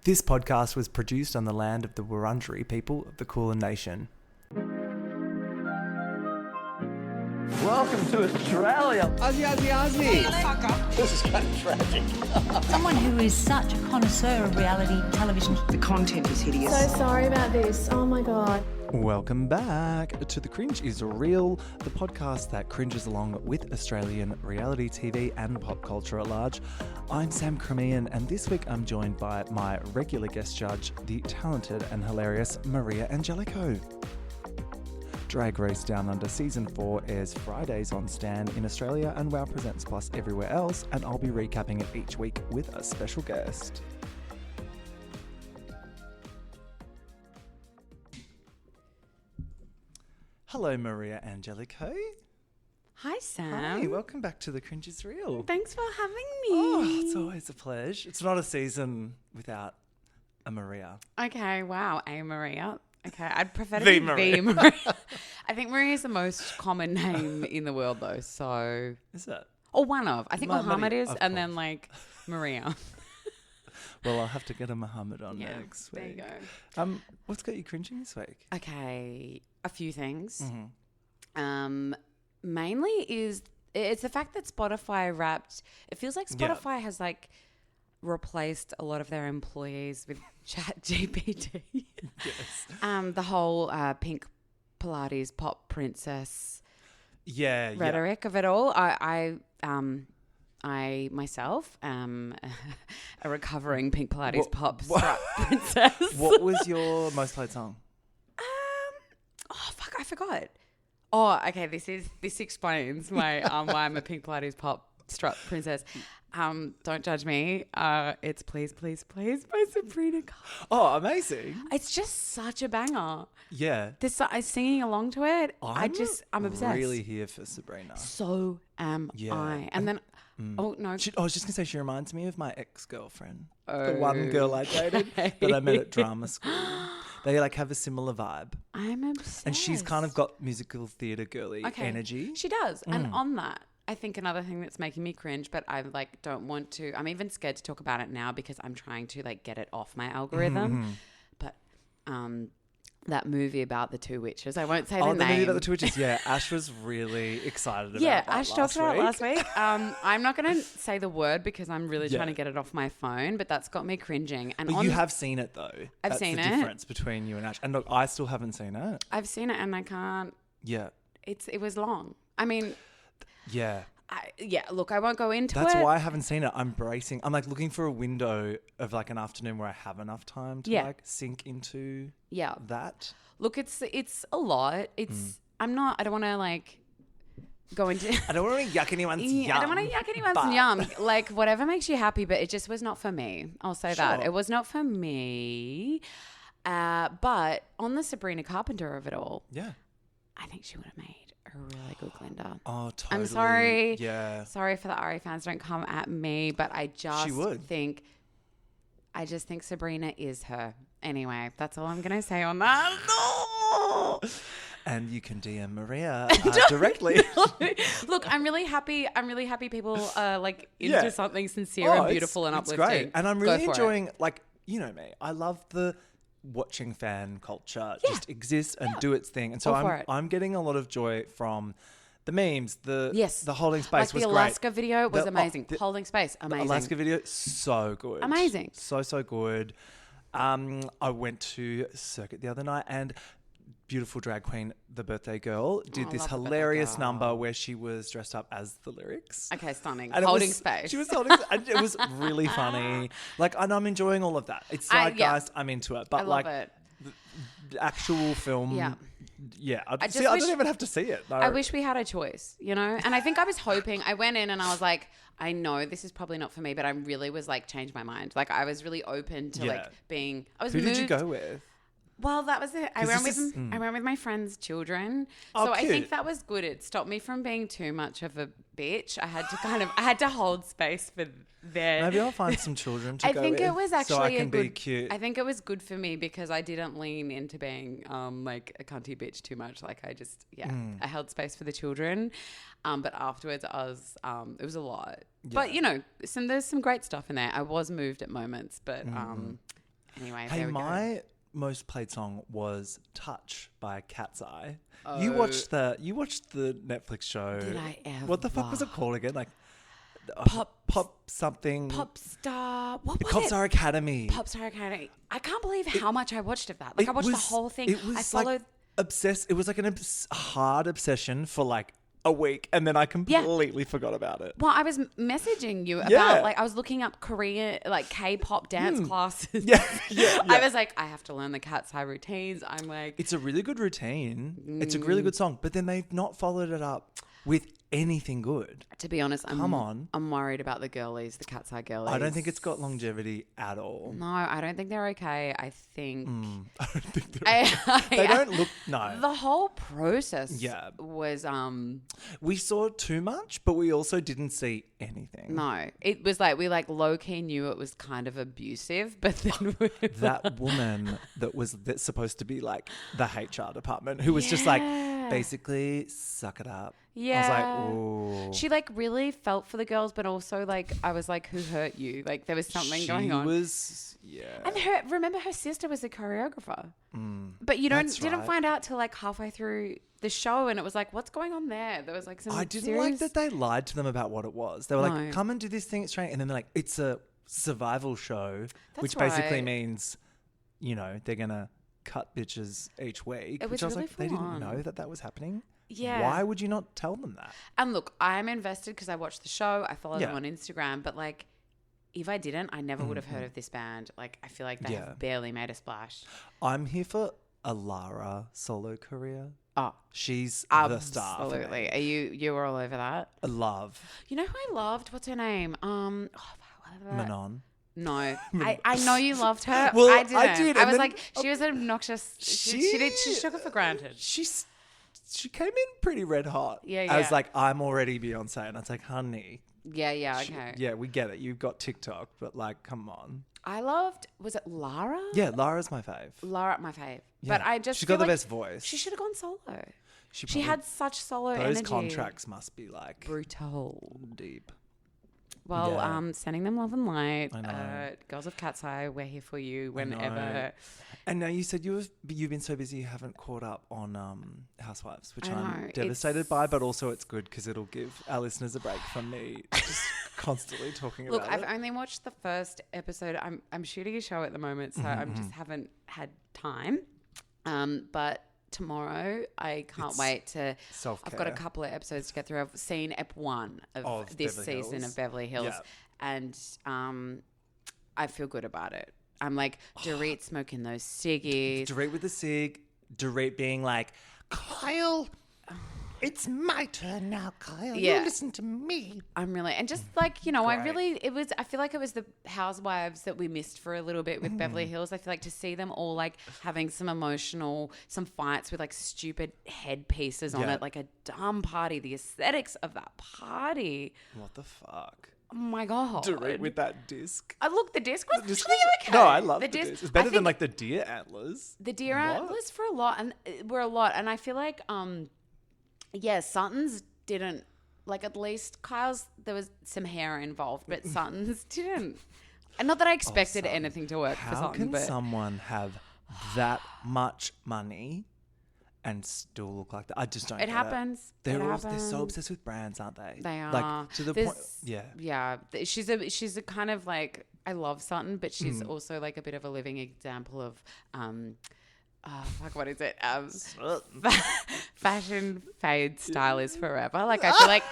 This podcast was produced on the land of the Wurundjeri people of the Kulin Nation. Welcome to Australia. Aussie. This is kind of tragic. Someone who is such a connoisseur of reality television. The content is hideous. So sorry about this. Oh my God. Welcome back to The Cringe is Real, the podcast that cringes along with Australian reality TV and pop culture at large. I'm Sam Cremian, and this week I'm joined by my regular guest judge, the talented and hilarious Maria Angelico. Drag Race Down Under Season 4 airs Fridays on Stan in Australia and WOW Presents Plus everywhere else, and I'll be recapping it each week with a special guest. Hello, Maria Angelico. Hi, Sam. Hi, welcome back to The Cringe is Real. Thanks for having me. Oh, it's always a pleasure. It's not a season without a Maria. Okay, wow, a Maria. Okay, I'd prefer to The be Maria. the Maria. I think Maria is the most common name in the world, though. So, Is it? or one of. I think Muhammad is, of and course. then like Maria. Well, I'll have to get a Muhammad on next there week. you go. What's got you cringing this week? Okay, a few things. Mm-hmm. Mainly it's the fact that Spotify wrapped. It feels like Yeah. Spotify has like replaced a lot of their employees with Chat GPT. Yes. The whole pink Pilates pop princess Yeah. rhetoric of it all. I myself am a recovering pink Pilates pop strut princess. What was your most played song? Oh fuck, I forgot. Oh, okay. This explains my why I'm a pink Pilates pop strut princess. Don't judge me. It's Please, Please, Please by Sabrina Carpenter. Oh, amazing. It's just such a banger. Yeah. I'm singing along to it. I'm obsessed. Really here for Sabrina. So am Yeah. I. And then, oh no. I was just going to say, she reminds me of my ex-girlfriend. The one girl I dated that I met at drama school. They like have a similar vibe. I'm obsessed. And she's kind of got musical theatre girly energy. She does. And on that, I think another thing that's making me cringe, but I like don't want to, I'm even scared to talk about it now because I'm trying to like get it off my algorithm. But that movie about the two witches, I won't say the The name. movie about the two witches. Yeah, Ash was really excited about that Ash talked about it last week. I'm not going to say the word because I'm really Yeah. trying to get it off my phone, but that's got me cringing. And But you have seen it though. I've That's seen the it. difference between you and Ash. And look, I still haven't seen it. I've seen it and I can't. Yeah. It was long. I mean, Yeah. look, I won't go into That's it. why I haven't seen it. I'm bracing. I'm like looking for a window of like an afternoon where I have enough time to like sink into that. Look, it's a lot. It's I don't want to like go into I don't want to yuck anyone's yum. I don't want to yuck anyone's but- yum. Like whatever makes you happy, but it just was not for me. I'll say that. Sure. It was not for me. But on the Sabrina Carpenter of it all, Yeah. I think she would have made a really good Glinda. Oh, totally. I'm sorry. Yeah. Sorry for the Ari fans, don't come at me, but I just would. think Sabrina is her. Anyway, that's all I'm going to say on that. No! And you can DM Maria directly. Look, I'm really happy people are like into something sincere and beautiful and uplifting. It's great. And I'm Go really for enjoying, it. like, you know me, I love the watching fan culture just exist and do its thing. And so All for it. I'm getting a lot of joy from the memes, the holding space like was the great. Alaska video was amazing. the Holding space, amazing. The Alaska video, so good. Amazing. So good. I went to Circuit the other night and beautiful drag queen, the birthday girl, did this love the birthday hilarious girl. number where she was dressed up as the lyrics. Okay, stunning. And it Holding was- space. She was holding, and it was really funny. Like, and I'm enjoying all of that. It's like, guys, I'm into it. But I love like, it. the actual film, I just don't wish- even have to see it. No. I wish we had a choice, you know? And I think I was hoping, I went in and I was like, I know this is probably not for me, but I really was like, changed my mind. Like I was really open to like being, I was Who moved. did you go with? Well, that was it. I 'Cause went this with is- I went with my friend's children. Oh, so I cute. think that was good. It stopped me from being too much of a bitch. I had to hold space for their. Maybe I'll find some children to I go think with. it was so I actually can a be good. cute. I think it was good for me because I didn't lean into being like a cunty bitch too much. Like I just I held space for the children, but afterwards it was a lot. But you know, there's some great stuff in there. I was moved at moments, but Anyway, Hey, there we go. my most played song was "Touch" by Cat's Eye. Oh. You watched the Netflix show. Did I ever? What the fuck was it called again? Like Pop something. Pop Star. What was Pop it? Star Academy. Pop Star Academy. I can't believe how much I watched of that. Like I watched the whole thing. It was I followed. like obsessed. It was like hard obsession for like a week, and then I completely forgot about it. Well, I was messaging you about Yeah. like I was looking up Korean like K-pop dance classes. Yeah. I was like, I have to learn the Cat's Eye routines. I'm like, It's a really good routine. It's a really good song, but then they've not followed it up with anything good. to be honest, I'm worried about the girlies, the Cat's Eye girlies. I don't think it's got longevity at all. No, I don't think they're okay. I think I don't think they don't look. No. the whole process Yeah. was We saw too much, but we also didn't see anything. no. It was like we like low key knew it was kind of abusive, but then That woman that's supposed to be like the HR department, who was just like basically suck it up. Yeah. I was like, ooh. She like really felt for the girls, but also like I was like, who hurt you? Like there was something going on. She was, yeah. And remember her sister was a choreographer, but you didn't right. find out till like halfway through the show, and it was like, what's going on there? There was like some. I didn't serious... like that they lied to them about what it was. They were No. like, come and do this thing, it's training. And then they're like, it's a survival show, That's which basically right. means, they're going to cut bitches each week. It Which was I was really like, they full didn't on. know that was happening. Yeah. Why would you not tell them that? And look, I'm invested because I watched the show. I follow them Yeah. on Instagram, but like, if I didn't, I never would have heard of this band. Like, I feel like they Yeah. have barely made a splash. I'm here for a Lara solo career. Oh, She's the star. For me. absolutely. You were all over that? I love You know who I loved? What's her name? Manon. No, I know you loved her. Well, I didn't. I did, I and was then- like, she was obnoxious. She took it for granted. She came in pretty red hot. Yeah, I was yeah. like, I'm already Beyonce. And I was like, honey. Yeah, okay. Yeah, we get it. You've got TikTok, but like, come on. I loved. Was it Lara? Yeah, Lara's my fave. Lara, my fave. Yeah. But I just She's feel got the like best voice. She should have gone solo. She probably- had such solo Those energy. contracts must be like Brutal. deep. Well, Yeah. sending them love and light. I know. Girls of Cat's Eye, we're here for you I know. whenever. And now you said you've been so busy you haven't caught up on Housewives, which I I'm know, devastated by, but also it's good because it'll give our listeners a break from me just constantly talking Look, about I've it. only watched the first episode. I'm shooting a show at the moment, so Mm-hmm, I just haven't had time. But tomorrow, I can't wait to. Self-care. I've got a couple of episodes to get through. I've seen ep 1 of this Beverly season Hills. of Beverly Hills, Yeah. and I feel good about it. I'm like Dorit smoking those ciggies. Dorit with the cig, Dorit being like, Kyle, it's my turn now, Kyle. Yeah. You listen to me. I'm really, and just like, I Great. I feel like it was the Housewives that we missed for a little bit with Beverly Hills. I feel like to see them all like having some fights with like stupid headpieces on Yeah. it, like a dumb party, the aesthetics of that party. What the fuck? Oh my God. Dorit with that disc. Look, the disc was Disc actually was- okay. No, I love the disc. It's better I than think like the deer antlers. the deer What? antlers for a lot, and were a lot. And I feel like, Sutton's didn't, like at least Kyle's, there was some hair involved, but Sutton's didn't. And not that I expected Sutton. anything to work for How Sutton, can but someone have that much money and still look like that? I just don't it get happens. They're It so happens. obsessed with brands, aren't they? They are. Like to the point. Yeah. Yeah. She's a kind of like, I love Sutton, but she's also like a bit of a living example of, what is it? Fashion fade style is forever. Like I feel like,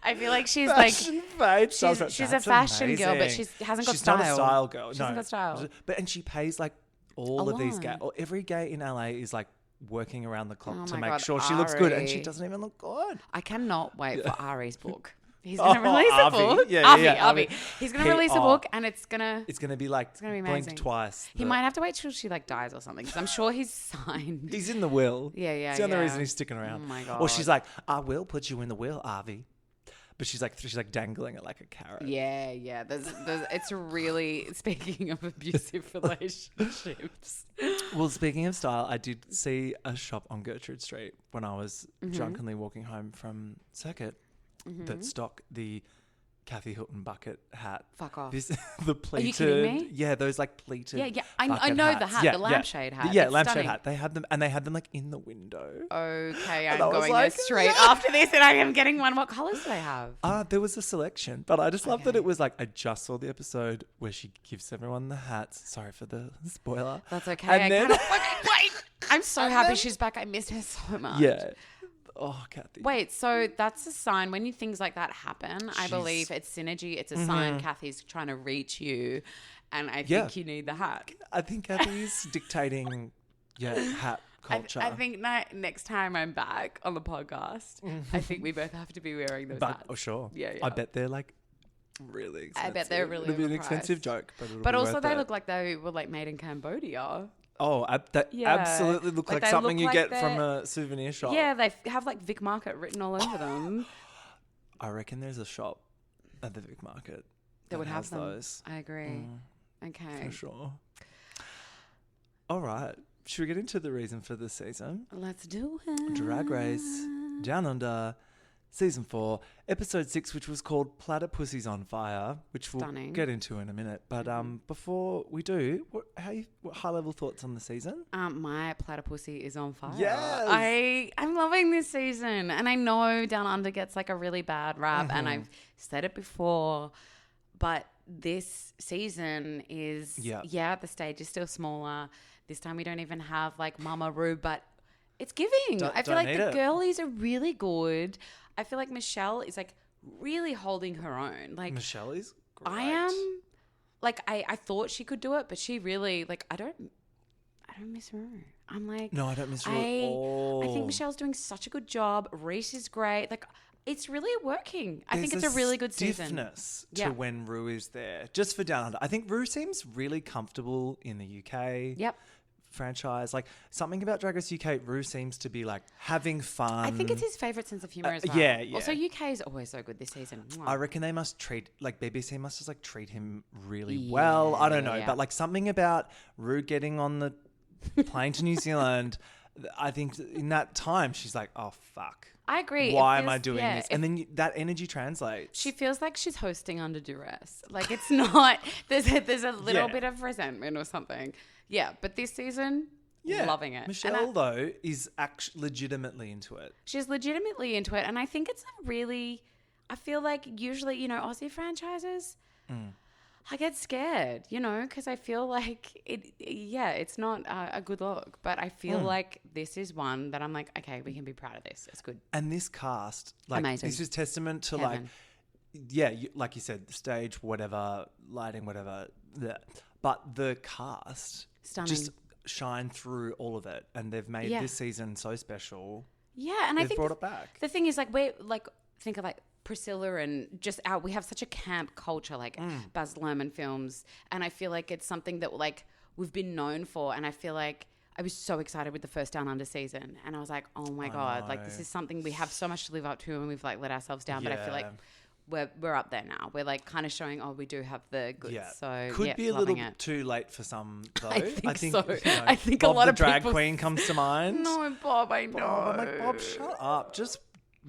I feel like she's Fashion fade. she's a fashion girl, but she hasn't got She's style. not a style girl. She hasn't got style. And she pays like all A of these lot. gays. Every gay in LA is like working around the clock Oh to my make God, sure she looks good, and she Ari. doesn't even look good. I cannot wait for Ari's book. He's going to release a Avi. book. Yeah, Avi, yeah, Avi. Avi. He's going to release a book, and it's going to... It's gonna be like gonna be blink amazing. twice. He might have to wait till she like dies or something, because I'm sure he's signed. He's in the will. Yeah, yeah, It's the only yeah. reason he's sticking around. Oh my Or she's God. like, I will put you in the will, Avi. But she's like dangling it like a carrot. Yeah. There's, it's really, speaking of abusive relationships. Well, speaking of style, I did see a shop on Gertrude Street when I was Mm-hmm. drunkenly walking home from Circuit that stock the Kathy Hilton bucket hat. Fuck off. The pleated. Are you kidding me? Yeah, those like pleated. Yeah. I bucket know the hats. hat, Yeah, the lampshade hat. Yeah, It's lampshade stunning. hat. They had them, and they had them like in the window. Okay, I'm I was going like, there straight yeah. after this, and I am getting one. What colours do they have? There was a selection, but I just love that Okay. it was like I just saw the episode where she gives everyone the hats. Sorry for the spoiler. That's okay. And I then- kind of wait. I'm so happy she's back. I missed her so much. Yeah. Oh, Kathy. Wait, so that's a sign when things like that happen. I believe it's synergy. It's a sign Kathy's trying to reach you, and I think you need the hat. I think Kathy's dictating, hat culture. I think next time I'm back on the podcast, I think we both have to be wearing those hats. Oh, sure. Yeah. I bet they're like really expensive. I bet they're really It'll be an overpriced. expensive joke, but it'll But be also worth they it. look like they were like made in Cambodia. Oh, that Yeah. absolutely look Like like they something look you like get they're- from a souvenir shop. Yeah, they have like Vic Market written all over them. I reckon there's a shop at the Vic Market That would have has them. those I agree. Okay. for sure. All right. Should we get into the reason for this season? Let's do it. Drag Race Down Under, Season 4, Episode 6, which was called Platypussies on Fire, which we'll Stunning. get into in a minute. But before we do, what high-level thoughts on the season? My platypussy is on fire. Yes. I'm loving this season. And I know Down Under gets like a really bad rap. And I've said it before. But this season is, the stage is still smaller. This time we don't even have like Mama Roo, but it's giving. I feel don't like need the it. girlies are really good. I feel like Michelle is like really holding her own. Like Michelle is great. I am, like I thought she could do it, but she really like I don't miss her. I'm like No, I don't miss her at all. I think Michelle's doing such a good job. Reese is great. Like it's really working. I think There's it's a really good season. stiffness Yeah. to when Rue is there. Just for Down Under. I think Rue seems really comfortable in the UK. Yep. Franchise. Like something about Drag Race UK, Rue seems to be like having fun. I think it's his favourite sense of humour as well. yeah. Also, UK is always so good this season. Mwah. I reckon they must treat, like BBC must just like treat him really well. I don't know. yeah. But like something about Rue getting on the plane to New Zealand, I think in that time she's like, oh, fuck. I agree. Why It am I feels- doing yeah, this? it- And then that energy translates. She feels like she's hosting under duress. Like it's not. There's a little Yeah. bit of resentment or something. Yeah, but this season, loving it. Michelle, And though, is actually legitimately into it. she's legitimately into it, and I think it's a really. I feel like usually, Aussie franchises, I get scared, because I feel like it. Yeah, it's not a good look, but I feel like this is one that I'm like, okay, we can be proud of this. It's good. And this cast, like, Amazing. this is testament to Heaven. like you said, the stage, whatever, lighting, whatever. But the cast Stunning. just shine through all of it, and they've made Yeah. this season so special. Yeah, and I They've think brought it back. The thing is, like, we're like think of like Priscilla and just we have such a camp culture, like Baz Luhrmann films, and I feel like it's something that like we've been known for, and I feel like I was so excited with the first Down Under season, and I was like, oh my god, like this is something we have so much to live up to, and we've like let ourselves down, but I feel like we're up there now. We're like kind of showing, we do have the goods. Yeah, So could be a loving little it. too late for some though. I think so. you know, I think a Bob lot the of drag people- queen comes to mind. No, Bob, I know. Bob, I'm like, Bob, shut up. Just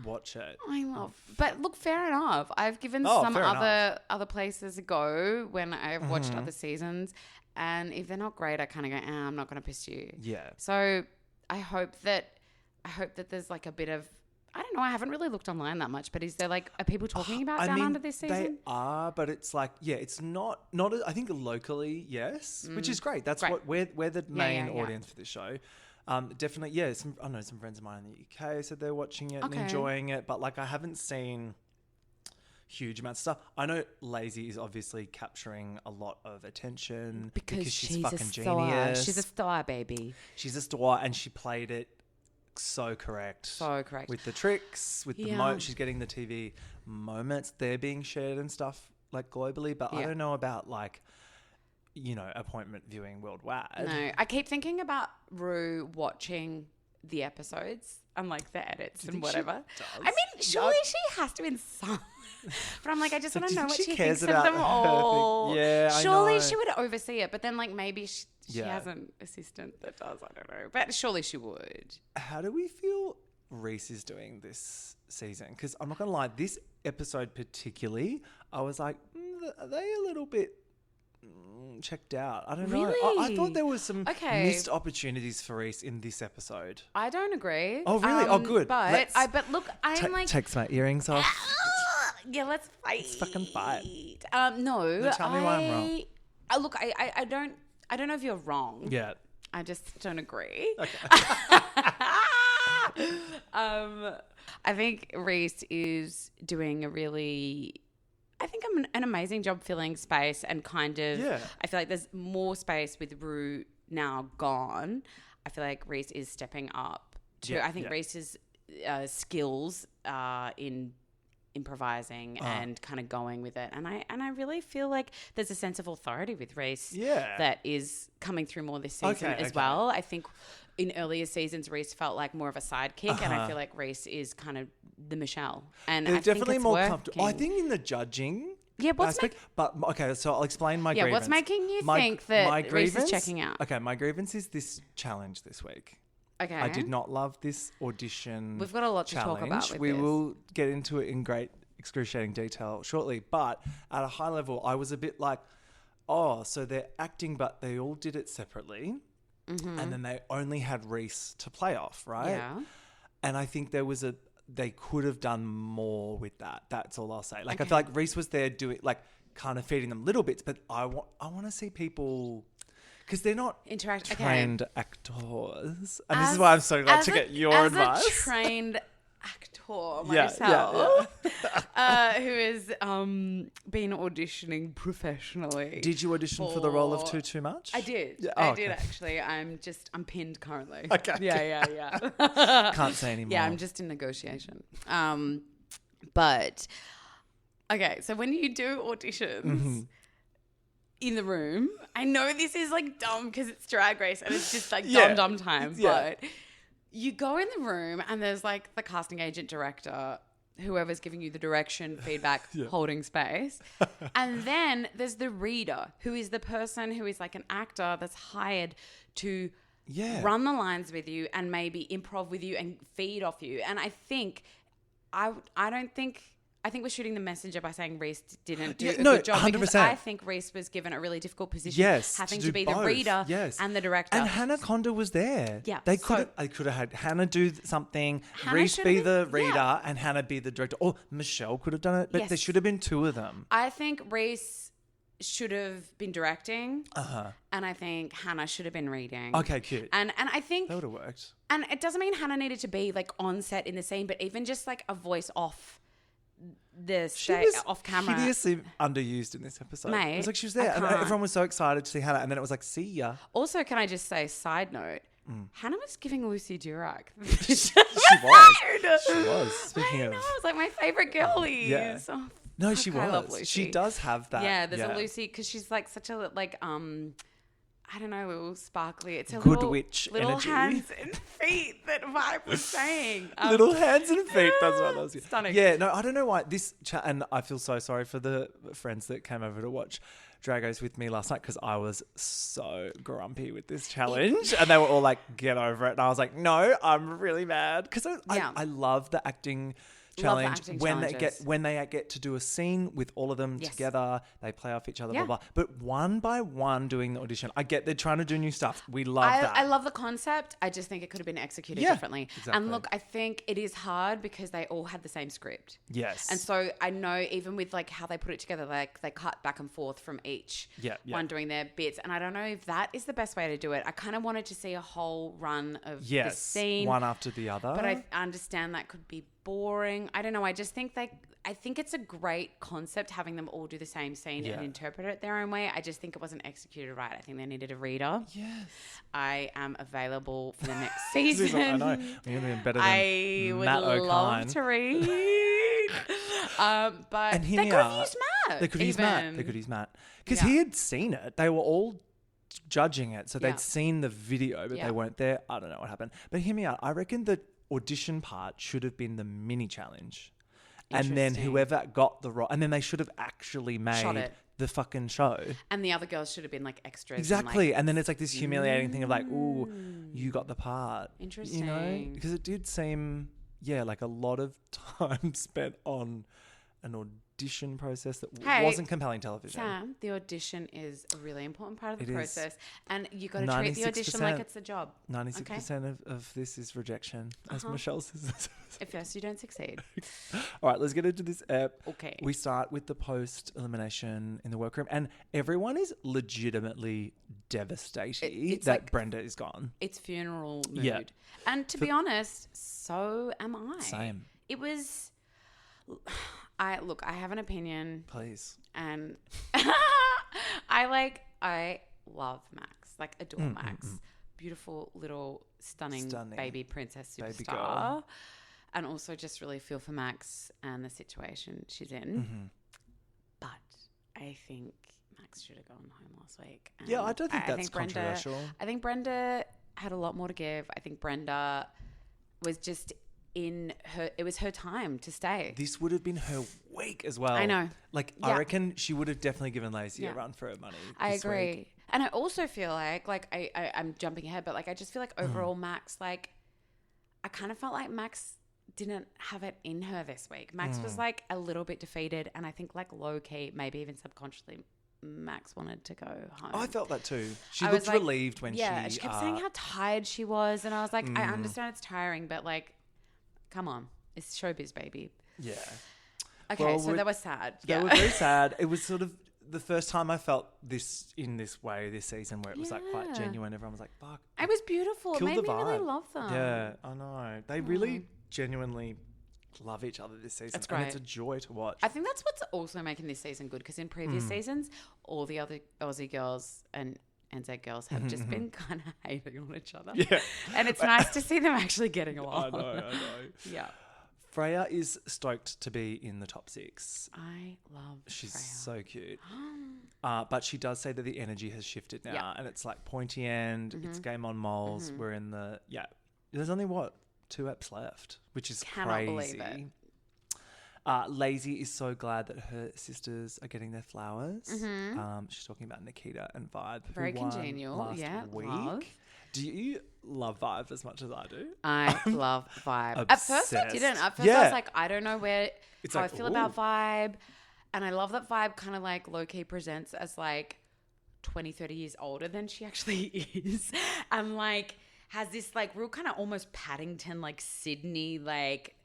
watch it. I love, but look, fair enough. I've given Oh, some fair other places a go when I've watched other seasons, and if they're not great, I kind of go, I'm not going to piss you. Yeah. So I hope that there's like a bit of, I don't know. I haven't really looked online that much, but is there like, are people talking about Down Under this season? They are, but it's like, it's not. I think locally, yes, which is great. That's Great. what we're the main yeah. audience for this show. Definitely, yeah. I know some friends of mine in the UK said they're watching it and Okay. enjoying it, but like I haven't seen huge amounts of stuff. I know Lazy is obviously capturing a lot of attention because she's she's fucking a star. genius. She's a star, baby. She's a star, and she played it so correct. So correct. With the tricks, with the Yeah. she's getting the TV moments. They're being shared and stuff like globally, but I Yeah. don't know about like, appointment viewing worldwide. No, I keep thinking about Rue watching the episodes and like the edits and think she whatever. does? I mean, surely she has to in some. But I'm like, I just But want do to you know think what she she cares thinks of about them her all. thing? Yeah, I surely know. she would oversee it, but then like maybe she Yeah. has an assistant that does. I don't know, but surely she would. How do we feel Reese is doing this season? Because I'm not going to lie, this episode particularly, I was like, are they a little bit checked out? I don't know. I thought there was some missed opportunities for Reese in this episode. I don't agree. Oh, really? Oh, good. But look, I'm like... Takes my earrings off. Yeah, let's fight. Let's fucking fight. No. Tell me why I'm wrong. Look, I don't know if you're wrong. Yeah. I just don't agree. Okay. I think Reese is doing an amazing job filling space and kind of, I feel like there's more space with Rue now gone. I feel like Reese is stepping up too. I think Reese's skills in improvising and kind of going with it. And I really feel like there's a sense of authority with Reese that is coming through more this season as well. I think in earlier seasons, Reese felt like more of a sidekick, and I feel like Reese is kind of the Michelle. And they're I definitely think it's more working. comfortable. I think in the judging what's aspect, but okay, so I'll explain my grievance. What's making you think that Reese is checking out? Okay, my grievance is this challenge this week. Okay. I did not love this audition. We've got a lot to talk about with We this. will get into it in great excruciating detail shortly, but at a high level, I was a bit like, so they're acting, but they all did it separately. Mm-hmm. And then they only had Reese to play off, right? Yeah. And I think they could have done more with that. That's all I'll say. Like, I feel like Reese was there doing, like, kind of feeding them little bits, but I want to see people, because they're not trained actors. And this is why I'm so glad to get your advice. As a trained actor myself, who has been auditioning professionally. Did you audition for the role of Tutu Much? I did. Yeah. I did actually. I'm pinned currently. Okay. Yeah. Can't say anymore. Yeah, I'm just in negotiation. But okay, so when you do auditions in the room, I know this is like dumb because it's Drag Race and it's just like dumb time, but you go in the room and there's like the casting agent, director, whoever's giving you the direction, feedback, holding space. And then there's the reader, who is the person who is like an actor that's hired to run the lines with you and maybe improv with you and feed off you. And I think, I think we're shooting the messenger by saying Reese didn't do a good job 100%. because I think Reese was given a really difficult position, having to be both. the reader and the director. And Hannah Conda was there. Yeah, they could have had Hannah do something, Reese be the reader, and Hannah be the director. Or Michelle could have done it, but there should have been two of them. I think Reese should have been directing, and I think Hannah should have been reading. Okay, cute. And I think that would have worked. And it doesn't mean Hannah needed to be like on set in the scene, but even just like a voice off off camera. Hideously underused in this episode. Mate, it was like she was there, and everyone was so excited to see Hannah, and then it was like, see ya. Also, can I just say, side note, Hannah was giving Lucy Durack. She was. Speaking of, it was like my favorite girlies. Yeah. Oh, no, she I love was. Lucy. She does have that. Yeah, there's a Lucy because she's like such a like I don't know, little sparkly. It's a good little witch little energy. Hands and feet that Vibe was saying. Little hands and feet. That's what that was. Stunning. Yeah, no, I don't know why this chat, and I feel so sorry for the friends that came over to watch Drag Race with me last night because I was so grumpy with this challenge, and they were all like, "Get over it," and I was like, "No, I'm really mad," because I love the acting challenge when they get to do a scene with all of them together, they play off each other, blah blah. But one by one doing the audition, I get they're trying to do new stuff. We love that. I love the concept. I just think it could have been executed differently. Exactly. And look, I think it is hard because they all had the same script. Yes. And so I know even with like how they put it together, like they cut back and forth from each one doing their bits. And I don't know if that is the best way to do it. I kind of wanted to see a whole run of the scene, one after the other. But I understand that could be boring. I don't know. I just think I think it's a great concept having them all do the same scene and interpret it their own way. I just think it wasn't executed right. I think they needed a reader. Yes. I am available for the next season. I know. You're going to be better than I would Matt love O'Kine. to read. But and they could have used Matt. They could use Matt. They could use Matt. Because he had seen it. They were all judging it. So they'd seen the video, but they weren't there. I don't know what happened. But hear me out. I reckon the audition part should have been the mini challenge. And then whoever got the role, and then they should have actually made the fucking show. And the other girls should have been like extras. Exactly. And then it's like this humiliating thing of like, ooh, you got the part. Interesting. You know? Because it did seem like a lot of time spent on an audition process that Hey, wasn't compelling television. Sam, the audition is a really important part of the It is. process, and you got to treat the audition like 96%. it's a job. 96% of this is rejection, as Michelle says. If first you don't succeed. All right, let's get into this ep. Okay. We start with the post-elimination in the workroom, and everyone is legitimately devastated It's that like- Brenda is gone. It's funeral mood. Yeah. And to be honest, so am I. Same. It was... I have an opinion, Please. and I love Max, like adore Max. Beautiful little stunning baby princess superstar. Baby girl. And also just really feel for Max and the situation she's in. But I think Max should have gone home last week. And Yeah, I don't think that's Brenda, controversial. I think Brenda had a lot more to give. I think Brenda was just it was her time to stay. This would have been her week as well. I know. Like, Yeah. I reckon she would have definitely given Lacey a Yeah. run for her money. I this agree. week. And I also feel like I'm jumping ahead, but like I just feel like overall Max, like I kind of felt like Max didn't have it in her this week. Max was like a little bit defeated, and I think like low key, maybe even subconsciously, Max wanted to go home. I felt that too. She I looked was like- relieved when and she kept saying how tired she was, and I was like, I understand it's tiring, but like, come on, it's showbiz, baby. Yeah. Okay, Well, so that was sad. That was very sad. It was sort of the first time I felt this in this way this season, where it was like quite Yeah. genuine. Everyone was like, fuck. It was beautiful. It Killed made the me really vibe. love them. Yeah, I know. They really genuinely love each other this season. That's And it's great. a joy to watch. I think that's what's also making this season good, because in previous seasons, all the other Aussie girls and NZ girls have just been kind of hating on each other. Yeah. And it's nice to see them actually getting I along. know. Yeah. Freya is stoked to be in the top 6. I love She's Freya. so cute. But she does say that the energy has shifted now. Yeah. And it's like pointy end. It's game on moles. We're in the... Yeah. There's only, 2 eps left, which is Cannot crazy. believe it. Lazy is so glad that her sisters are getting their flowers. She's talking about Nikita and Vibe. who Very won congenial. last Yeah, week. love. Do you love Vibe as much as I do? I love Vibe. At first I obsessed. didn't. At first I Yeah. was like, I don't know It's how like, I feel about ooh. Vibe. And I love that Vibe kind of like low-key presents as like 20, 30 years older than she actually is. And like has this like real kind of almost Paddington, like Sydney, like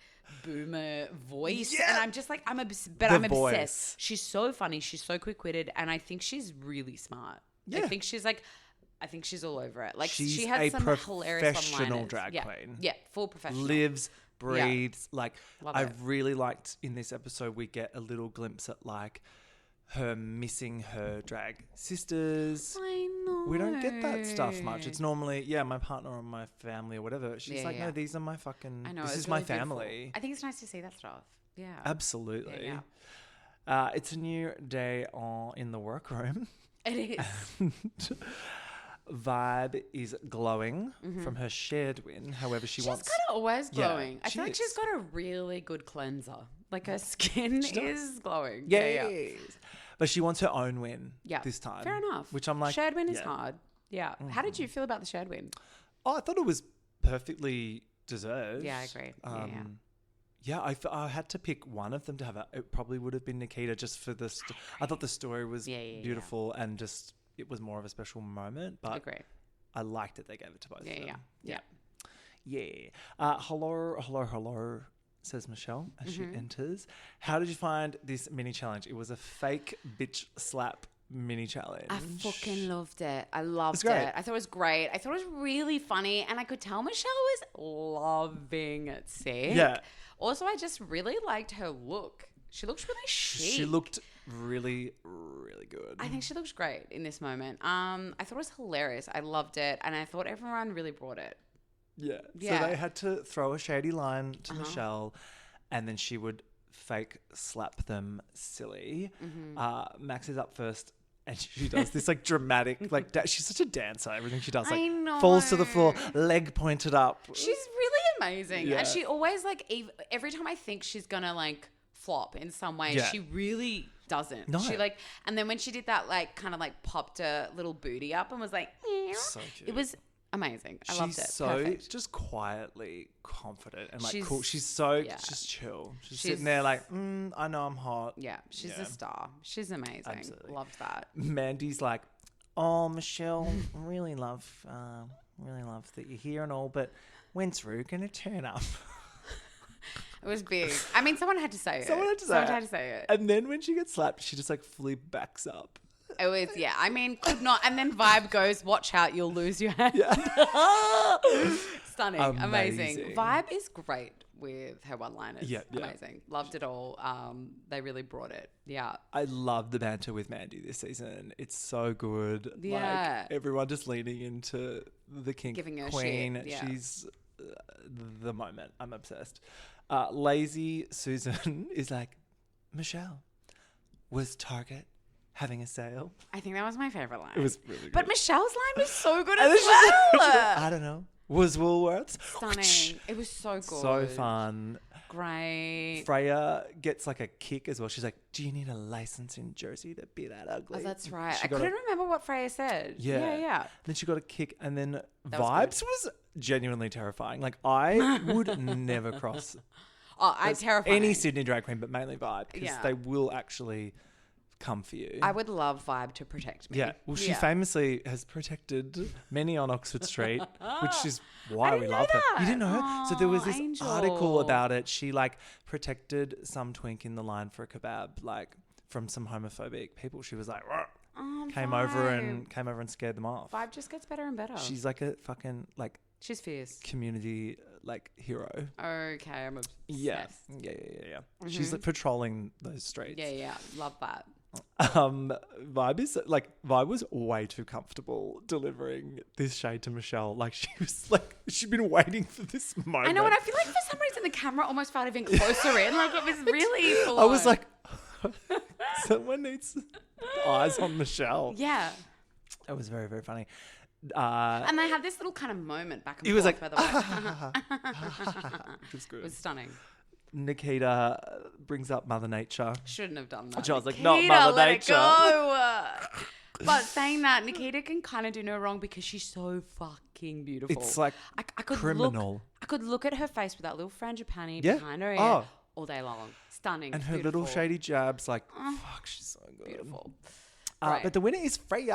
boomer voice. Yeah. And I'm just like, I'm voice. obsessed. She's so funny. She's so quick-witted. And I think she's really smart. Yeah. I think she's all over it. Like She's she had a some hilarious professional one-liners. drag Yeah. queen. Yeah, full professional. Lives, breathes. Like, Love I it. really liked in this episode, we get a little glimpse at like her missing her drag sisters. I know. We don't get that stuff much. It's normally, my partner or my family or whatever. She's Yeah, like, yeah. no, these are my fucking, I know. this it's is my really beautiful. family. I think it's nice to see that stuff. Yeah. Absolutely. Yeah, It's a new day in the workroom. It is. Vibe is glowing from her shared win. However, She's wants... kind of always Yeah, glowing. I she feel like is. she's got a really good cleanser. Like her skin is glowing. Yes. But she wants her own win Yeah. this time. Fair enough. Which I'm like... shared win is yeah. hard. Yeah. How did you feel about the shared win? Oh, I thought it was perfectly deserved. Yeah, I agree. I had to pick one of them to have it. It probably would have been Nikita just for the... I thought the story was beautiful and just... It was more of a special moment. But Agree. I liked that they gave it to both of them. Yeah. Hello, says Michelle as she enters. How did you find this mini challenge? It was a fake bitch slap mini challenge. I fucking loved it. I loved great. it. I thought it was great. I thought it was really funny, and I could tell Michelle was loving it. Sick. Yeah. Also, I just really liked her look. She looks really chic. She looked really, really good. I think she looks great in this moment. I thought it was hilarious. I loved it, and I thought everyone really brought it. Yeah. Yeah. So they had to throw a shady line to Michelle, and then she would fake slap them silly. Max is up first, and she does this like dramatic, like she's such a dancer. Everything she does, like I know. falls to the floor, leg pointed up. She's really amazing, Yeah. and she always like every time I think she's gonna like flop in some way, Yeah. she really doesn't. No. She like, and then when she did that, like kind of like popped a little booty up and was like, "Meow," So cute. it was Amazing. I loved it. She's so Perfect. just quietly confident and like She's- cool. She's so yeah. just chill. She's She's- sitting there like, I know I'm hot. Yeah, she's Yeah. a star. She's amazing. Absolutely. Loved that. Mandy's like, oh, Michelle, really love that you're here and all, but when's Rue gonna turn up? It was big. I mean, someone had to say it. Someone had to say it. And then when she gets slapped, she just like fully backs up. It was, yeah. I mean, could not. And then Vibe goes, watch out, you'll lose your hand. Stunning. Amazing. Vibe is great with her one-liners. Yeah. Amazing. Loved it all. They really brought it. Yeah. I love the banter with Mandy this season. It's so good. Yeah. Like everyone just leaning into the kink Giving her queen. shit, yeah. She's the moment. I'm obsessed. Lazy Susan is like, Michelle, was Target having a sale? I think that was my favorite line. It was really good. But Michelle's line was so good And as then she's well. like, I don't know. Was Woolworths? Stunning. It was so good. So fun. Great. Freya gets like a kick as well. She's like, do you need a license in Jersey to be that ugly? Oh, that's right. She I got couldn't remember what Freya said. Yeah. Then she got a kick, and then was Vibes was genuinely terrifying. Like, I would never cross Oh, I terrified any Sydney drag queen, but mainly Vibe, because Yeah. they will actually come for you. I would love Vibe to protect me. Yeah. Well, she famously has protected many on Oxford Street, which is why we didn't love know her. You didn't know her? that. So there was Aw, this Angel. article about it. She like protected some twink in the line for a kebab, like from some homophobic people. She was like, "Rah," came over and scared them off. Vibe just gets better and better. She's like a fucking like She's fierce. community like hero. Okay, I'm obsessed. Yeah. She's like patrolling those streets. Yeah. Love that. Vibe was way too comfortable delivering this shade to Michelle. Like she was like she'd been waiting for this moment. I know, and I feel like for some reason the camera almost felt even closer in. Like it was really full I was on. like, someone needs eyes on Michelle. Yeah. It was very, very funny. And they had this little kind of moment back and He forth. was like, by the way. It was good. It was stunning. Nikita brings up Mother Nature. Shouldn't have done that. I was like, Nikita, not Mother let Nature. It go. But saying that, Nikita can kind of do no wrong because she's so fucking beautiful. It's like I could criminal. I could look at her face with that little frangipani Yeah. behind her ear Oh. all day long. Stunning. And her beautiful. little shady jabs, like, fuck, she's so good. Beautiful. Right. But the winner is Freya.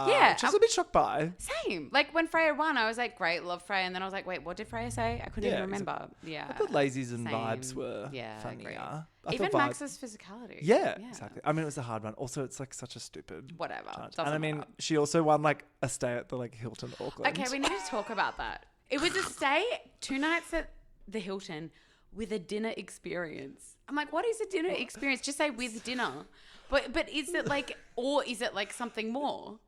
Yeah, Which I was a bit shocked by. Same. Like when Freya won, I was like, great, love Freya. And then I was like, wait, what did Freya say? I couldn't Yeah, even remember. Yeah. I thought Lazies and Same. Vibes were Yeah, funnier. agreed. I Even thought Max's physicality. Yeah, exactly. I mean, it was a hard one. Also, it's like such a stupid Whatever. challenge. Doesn't And I mean, matter. she also won like a stay at the like Hilton Auckland. Okay, we need to talk about that. It was a stay 2 nights at the Hilton with a dinner experience. I'm like, what is a dinner experience? Just say with dinner. But is it like, or is it like something more?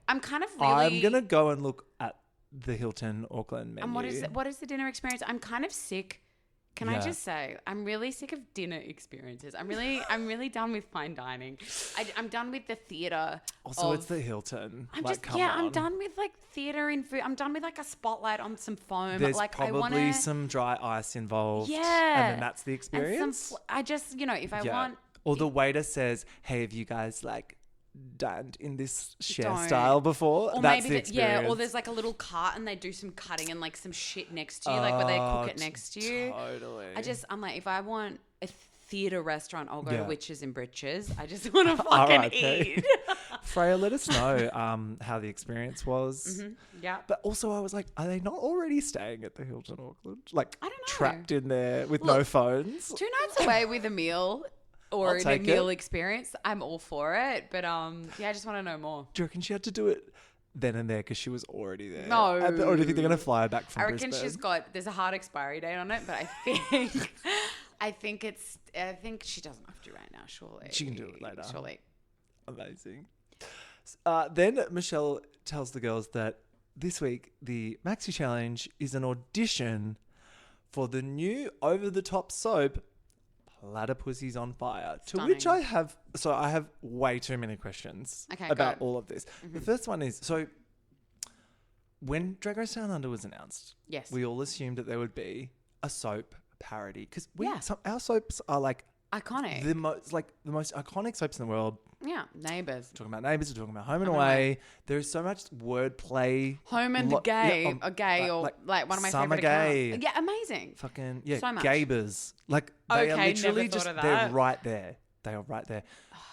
I'm kind of really. I'm gonna go and look at the Hilton Auckland menu. And what is the dinner experience? I'm kind of sick. Can I Yeah. just say, I'm really sick of dinner experiences. I'm really done with fine dining. I'm done with the theater. Also, it's the Hilton. I'm like, just come I'm on. done with like theater and food. I'm done with like a spotlight on some foam. There's like probably I wanna, some dry ice involved. Yeah. And then that's the and experience. I just if I want. Or the waiter says, hey, have you guys like dined in this share Don't. style before? Or That's maybe the experience. or there's like a little cart and they do some cutting and like some shit next to you, like where they cook it next to you. Totally. I'm like, if I want a theater restaurant, I'll go Yeah. to Witches and Britches. I just want to fucking R.I.P.. eat. Freya, let us know how the experience was. Yeah. But also, I was like, are they not already staying at the Hilton Auckland? Like, I don't know. trapped in there with no phones? 2 nights away with a meal or I'll in a take meal it. experience, I'm all for it. But I just want to know more. Do you reckon she had to do it then and there because she was already there? No. Or do you think they're going to fly her back from I reckon Brisbane? there's a hard expiry date on it, but I think she doesn't have to right now, surely. She can do it later. Surely. Amazing. Then Michelle tells the girls that this week the Maxi Challenge is an audition for the new over-the-top soap Platypussies on Fire. Stunning. To which I have way too many questions Okay, about go. all of this. The first one is, so when Drag Race Down Under was announced, Yes. we all assumed that there would be a soap parody because Yeah. our soaps are like Iconic. the most iconic soaps in the world. Yeah, Neighbours. We're talking about Neighbours. We're talking about Home and Away. There is so much wordplay. Home and Gay, or Gay, or like one of my Summer favourite Gay. accounts. Yeah, amazing. Fucking, yeah, So much. Gabers. Like, they are Okay, literally never thought just, of they're that. right there. They are right there.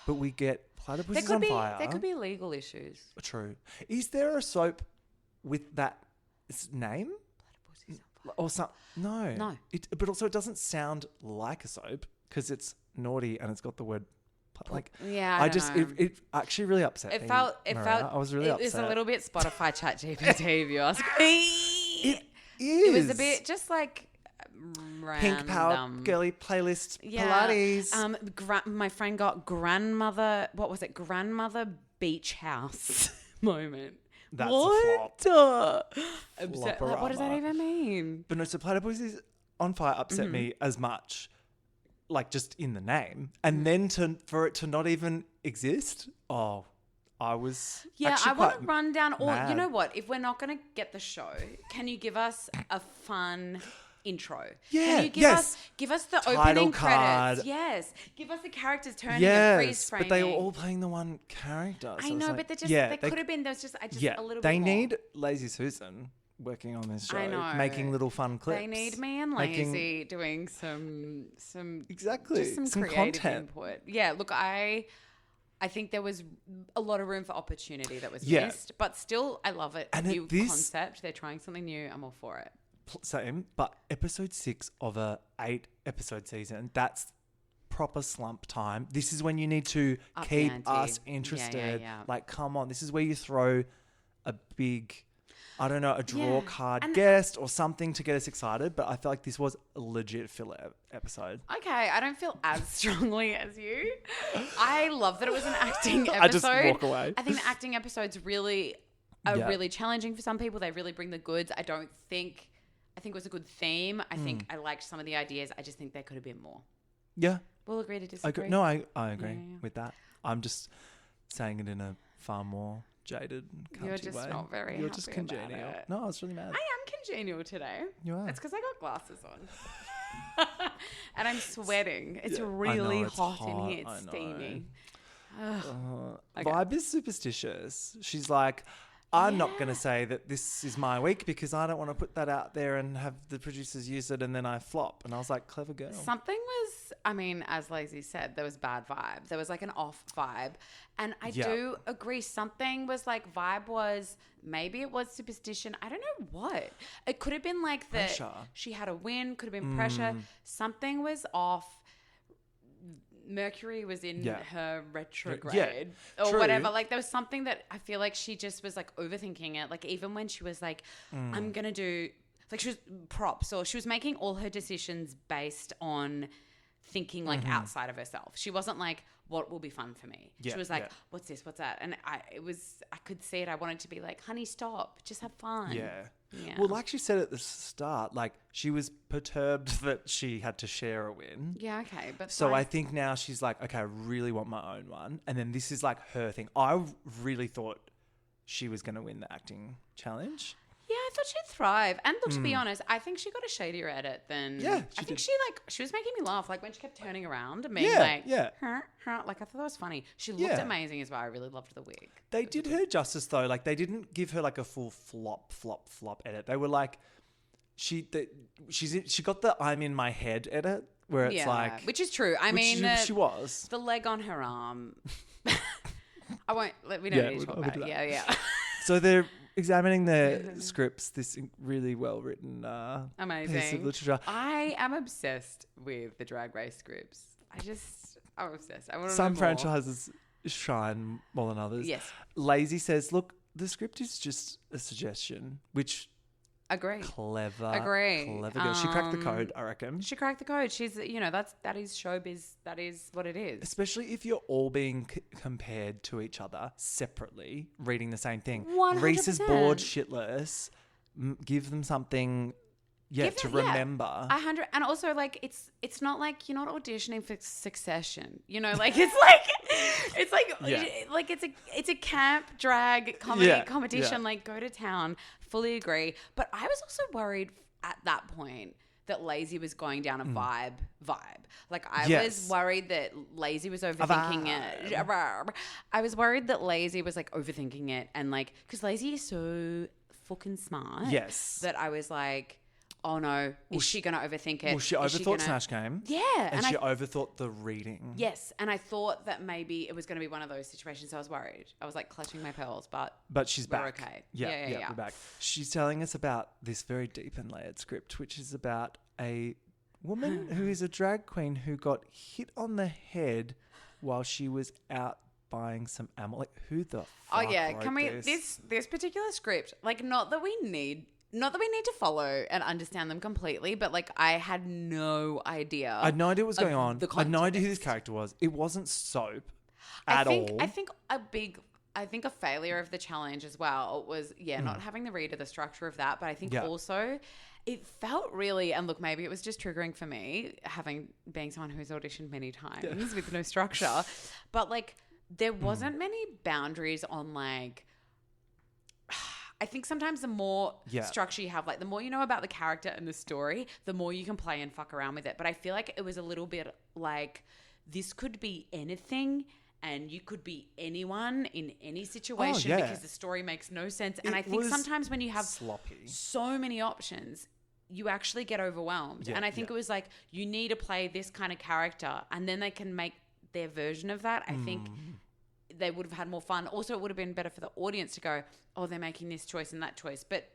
But we get Platypuses on Fire. There could be legal issues. True. Is there a soap with that name? Or some? No. No. But also it doesn't sound like a soap because it's naughty and it's got the word like. Yeah, I don't know. It actually really upset me. It felt. I was really upset. It's a little bit Spotify chat GPT if you ask me. It It is. was a bit just like Pink Power random. girly playlist Yeah. Pilates. My friend got grandmother. What was it? Grandmother beach house moment. That's a what? flop. What does that even mean? But no, so Platypuses on Fire upset me as much, like just in the name, and then for it to not even exist. Oh, I was I want to quite run down. Or you mad. know what? If we're not going to get the show, can you give us a fun intro? Yeah, Can you give us the Title opening card. credits? Yes. Give us the characters turning and Yes, freeze framing. but they were all playing the one character. So I it's know, like, but they yeah, could have been. There was just a little bit they more. need Lazy Susan working on this show, I know. making little fun clips. They need me and Lazy doing some Exactly. just some Some creative content. input. Yeah, look, I think there was a lot of room for opportunity that was Yeah. missed, but still, I love it. And New this- concept. They're trying something new. I'm all for it. Same, but episode 6 of a 8-episode season, that's proper slump time. This is when you need to Up the keep ante. us Yeah, interested. yeah. Like, come on, this is where you throw a big, I don't know, a draw Yeah. card And- guest or something to get us excited. But I feel like this was a legit filler episode. Okay, I don't feel as strongly as you. I love that it was an acting episode. I just walk away. I think the acting episodes really are Yeah. really challenging for some people. They really bring the goods. I think it was a good theme. I think I liked some of the ideas. I just think there could have been more. Yeah. We'll agree to I disagree. agree. No, I agree Yeah, yeah. with that. I'm just saying it in a far more jaded, country You're just way. not very You're just happy about congenial. it. No, I was really mad. I am congenial today. You are. It's because I got glasses on. And I'm sweating. It's Yeah, I know, really it's hot in hot, here. I It's know. steamy. Okay. Vibe is superstitious. She's like, I'm not going to say that this is my week because I don't want to put that out there and have the producers use it and then I flop. And I was like, clever girl. Something was, I mean, as Lazy said, there was bad vibe. There was like an off vibe. And I Yeah. do agree. Something was like, vibe was, maybe it was superstition. I don't know what. It could have been like that Pressure. she had a win, could have been pressure. Something was off. Mercury was in Yeah. her retrograde or true. whatever. Like there was something that I feel like she just was like overthinking it. Like even when she was like, I'm going to do, like she was props or she was making all her decisions based on thinking like outside of herself. She wasn't like, what will be fun for me? Yeah, She was like, yeah. what's this? What's that? And I could see it. I wanted to be like, honey, stop. Just have fun. Yeah. Yeah. Well, like she said at the start, like she was perturbed that she had to share a win. Yeah, okay. But So I like, think now she's like, okay, I really want my own one. And then this is like her thing. I really thought she was going to win the acting challenge. yeah, I thought she'd thrive. And look, to be honest, I think she got a shadier edit than. Yeah, I she think did. she was making me laugh. Like when she kept turning around and being Yeah, like, yeah. Like I thought that was funny. She looked Yeah. amazing as well. I really loved the wig. They did her justice though. Like they didn't give her like a full flop edit. They were like, she got the I'm in my head edit where it's like, which is true. I mean, she was. the leg on her arm. I won't. We don't Yeah, need to we'll talk not about do it. that. Yeah. So they're examining their scripts, this really well written piece of Amazing. literature. I am obsessed with the Drag Race scripts. I'm obsessed. I want to know Some more. franchises shine more than others. Yes. Lazy says, look, the script is just a suggestion, which Agree. clever. Agree. Clever girl. She cracked the code, I reckon. She cracked the code. She's, that is showbiz. That is what it is. Especially if you're all being compared to each other separately, reading the same thing. 100%. Reese is bored shitless. Give them something, to remember. 100, and also like it's not like you're not auditioning for Succession, like it's a camp drag comedy Yeah, competition. yeah. Like go to town. Fully agree, but I was also worried at that point that Lazy was going down a vibe. Like I Yes. was worried that Lazy was overthinking it. I was worried that Lazy was like overthinking it and like because Lazy is so fucking smart. Yes. That I was like, oh no, is she going to overthink it? Well, she Is overthought Smash Game. Yeah. And she overthought the reading. Yes, and I thought that maybe it was going to be one of those situations. So I was worried. I was like clutching my pearls, but She's we're back. okay. Yeah, we're back. She's telling us about this very deep and layered script, which is about a woman who is a drag queen who got hit on the head while she was out buying some ammo. Like, who the fuck Oh yeah, wrote can we this? this particular script? Like, not that we need to follow and understand them completely, but like I had no idea. I had no idea what was going on. the I had no idea who this context. character was. It wasn't soap I at think, all. I think a failure of the challenge as well was not having the read of the structure of that, but I think Yeah. also it felt really, and look, maybe it was just triggering for me being someone who's auditioned many times with no structure, but like there wasn't many boundaries on like. I think sometimes the more structure you have, like the more you know about the character and the story, the more you can play and fuck around with it. But I feel like it was a little bit like this could be anything and you could be anyone in any situation because the story makes no sense. And I think sometimes when you have sloppy. so many options, you actually get overwhelmed. And I think it was like, you need to play this kind of character and then they can make their version of that. I think they would have had more fun. Also, it would have been better for the audience to go, oh, they're making this choice and that choice. But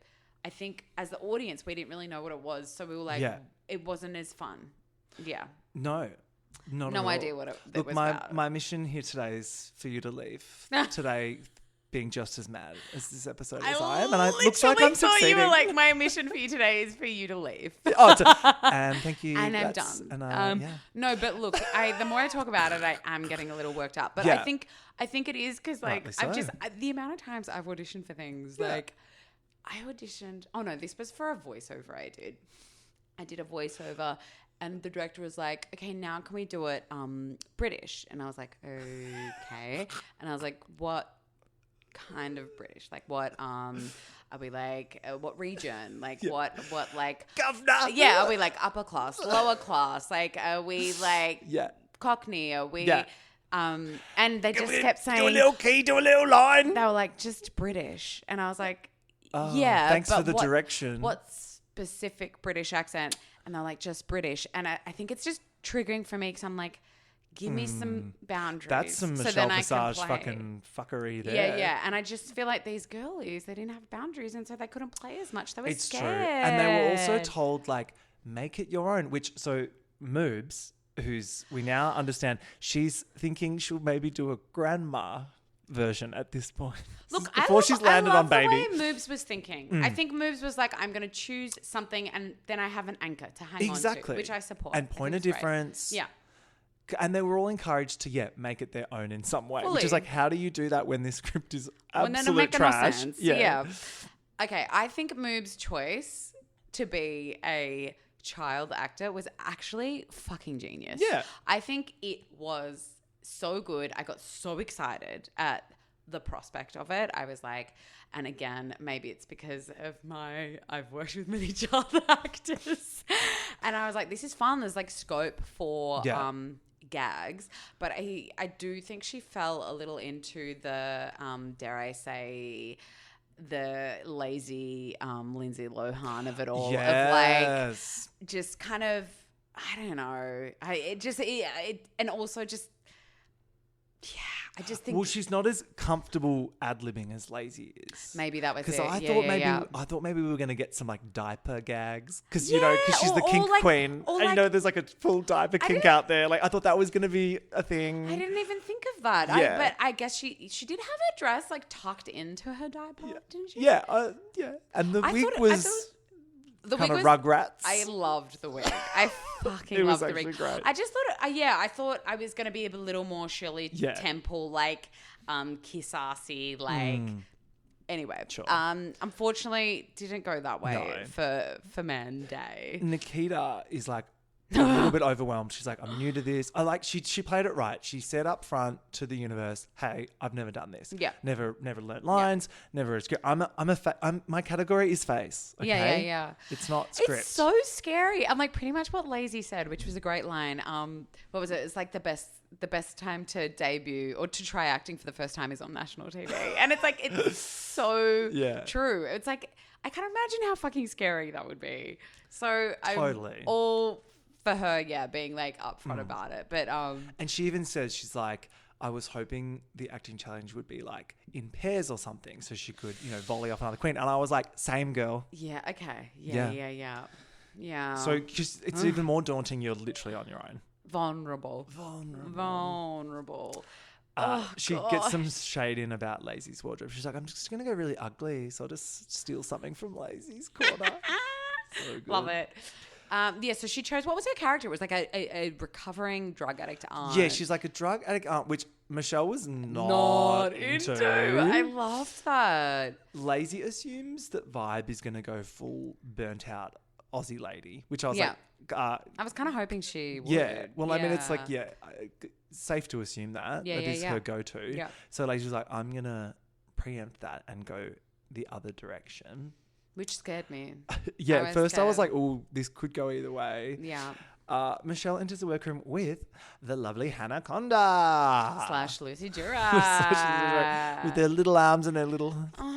I think as the audience, we didn't really know what it was. So we were like, it wasn't as fun. Yeah. No. Not No at all. idea what it Look, was my, about. my mission here today is for you to leave today being just as mad as this episode as I am. And it looks like I'm succeeding. You were like, my mission for you today is for you to leave. And thank you. And I'm That's- done. And No, but look, the more I talk about it, I am getting a little worked up. But I think it is because like Rightly so. the amount of times I've auditioned for things like I auditioned. Oh no, this was for a voiceover I did. I did a voiceover. And the director was like, okay, now can we do it British? And I was like, okay. And I was like, what kind of British? Like what are we like, what region? Like what like... Governor! Yeah, are we like upper class, lower class? Like are we like Cockney? Are we... and they just kept saying... Do a little key, do a little line. They were like, just British. And I was like, Thanks but for the what, direction. What specific British accent? And they're like, just British. And I think it's just triggering for me because I'm like, give me some boundaries. That's some so Michelle then I can Visage play. fucking fuckery there. Yeah. And I just feel like these girlies, they didn't have boundaries and so they couldn't play as much. They were scared. True. And they were also told, like, make it your own, which, so Moobs, who's, we now understand, she's thinking she'll maybe do a grandma version at this point. Look, before she's landed on baby. I love the way Moobs was thinking. I think Moobs was like, I'm going to choose something and then I have an anchor to hang on to, which I support. And point of difference. Yeah. And they were all encouraged to, make it their own in some way. Fully. Which is like, how do you do that when this script is When they're not absolute making no trash? sense. Yeah. Okay, I think Moob's choice to be a child actor was actually fucking genius. Yeah. I think it was so good. I got so excited at the prospect of it. I was like, and again, maybe it's because of I've worked with many child actors. And I was like, this is fun. There's like scope for gags. But I do think she fell a little into the, dare I say, the lazy Lindsay Lohan of it all. Yes. Of like, just kind of, I don't know. And also just, I just think. Well, she's not as comfortable ad-libbing as Lazy is. Maybe that was it. Because I thought maybe we were going to get some like diaper gags. Because because she's the kink queen, and there's like a full diaper kink out there. Like I thought that was going to be a thing. I didn't even think of that. Yeah. But I guess she did have her dress like tucked into her diaper, didn't she? Yeah, and the wig was the kind wig of was Rugrats. I loved the wig. I fucking It was loved the wig. actually great. I just thought, I thought I was going to be a little more Shirley Temple, like kiss-assy, like. Anyway, Sure. Unfortunately, didn't go that way No. for Man Day. Nikita is like a little bit overwhelmed. She's like, I'm new to this. She played it right. She said up front to the universe, hey, I've never done this. Yeah. Never learnt lines, never a script. My category is face. Okay? Yeah. It's not script. It's so scary. I'm like pretty much what Lazy said, which was a great line. What was it? It's like the best time to debut or to try acting for the first time is on national TV. And it's like, it's so true. It's like, I can't imagine how fucking scary that would be. So Totally. I'm all for her, being like upfront about it. But and she even says, she's like, I was hoping the acting challenge would be like in pairs or something, so she could, volley off another queen. And I was like, same girl. Yeah. Okay. Yeah. So just, it's even more daunting. You're literally on your own. Vulnerable. She gets some shade in about Lazy's wardrobe. She's like, I'm just going to go really ugly, so I'll just steal something from Lazy's corner. So good. Love it. So she chose, what was her character? It was like a recovering drug addict aunt. Yeah, she's like a drug addict aunt, which Michelle was not into. I loved that. Lazy assumes that Vibe is going to go full burnt out Aussie lady, which I was like... I was kind of hoping she would. Yeah. Well, I mean, it's like, safe to assume that. That is her go-to. Yeah. So Lazy's like, I'm going to preempt that and go the other direction. Which scared me. At first I was like, oh, this could go either way. Yeah. Michelle enters the workroom with the lovely Hannah Conda. / Lucy Dura. With their little arms and their little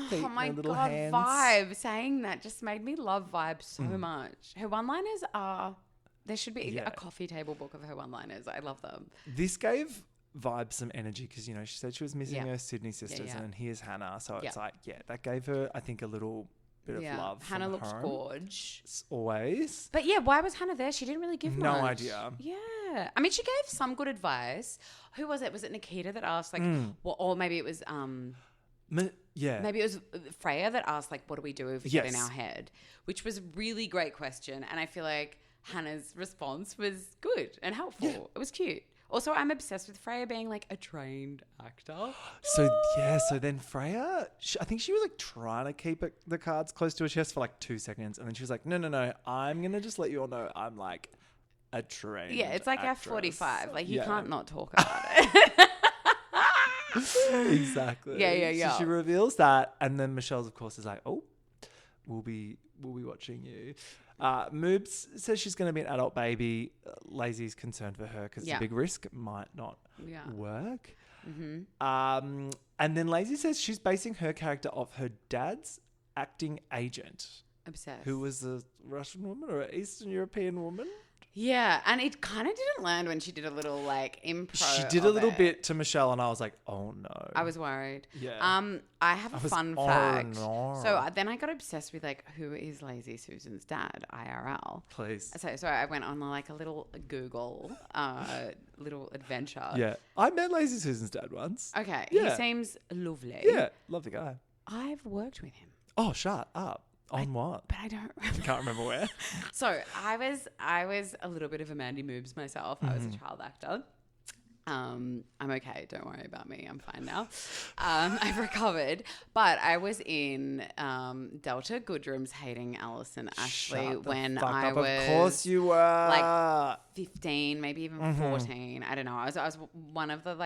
feet Oh my and their little God, hands. Vibe. Saying that just made me love Vibe so much. Her one-liners are... There should be a coffee table book of her one-liners. I love them. This gave Vibe some energy because, she said she was missing her Sydney sisters and here's Hannah. So it's like, that gave her, I think, a little... bit of love. Hannah from looks home. gorge. Always. But why was Hannah there? She didn't really give No much. idea. Yeah. I mean, she gave some good advice. Who was it? Was it Nikita that asked or maybe it was maybe it was Freya that asked what do we do if we get in our head? Which was a really great question. And I feel like Hannah's response was good and helpful. Yeah. It was cute. Also, I'm obsessed with Freya being a trained actor. So then Freya, I think she was trying to keep the cards close to her chest for 2 seconds. And then she was like, no, I'm going to just let you all know I'm a trained it's like actress. F45. You can't not talk about it. Exactly. Yeah. So she reveals that. And then Michelle's, of course, is like, oh, we'll be watching you. Moobs says she's going to be an adult baby. Lazy's concerned for her because it's a big risk. It might not work. Mm-hmm. And then Lazy says she's basing her character off her dad's acting agent. Obsessed. Who was a Russian woman or an Eastern European woman. Yeah, and it kind of didn't land when she did a little improv. She did a little bit to Michelle, and I was like, "Oh no!" I was worried. Yeah. I have a fun oh, fact. no. So then I got obsessed with who is Lazy Susan's dad, IRL. Please. So I went on a little Google, little adventure. Yeah, I met Lazy Susan's dad once. Okay, Yeah. he seems lovely. Yeah, love the guy. I've worked with him. Oh, shut up. On what? But I don't remember. Can't remember where. So I was a little bit of a Mandy Moobs myself. I was a child actor. I'm okay. Don't worry about me. I'm fine now. I've recovered. But I was in Delta Goodrum's Hating Alison Ashley Shut the when fuck I up. was... Of course you were. 15, maybe even 14. I don't know. I was one of the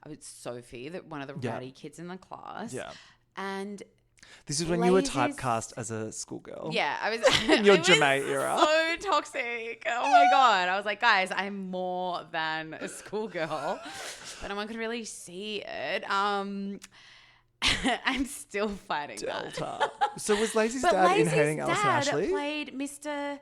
I was Sophie, one of the ratty kids in the class. Yeah. And... This is when you were typecast as a schoolgirl. Yeah, I was in your Jamae era. So toxic. Oh my God. I was like, guys, I'm more than a schoolgirl. But no one could really see it. I'm still fighting Delta. So was Lazy's dad in Hating Alison Ashley? Played Mr.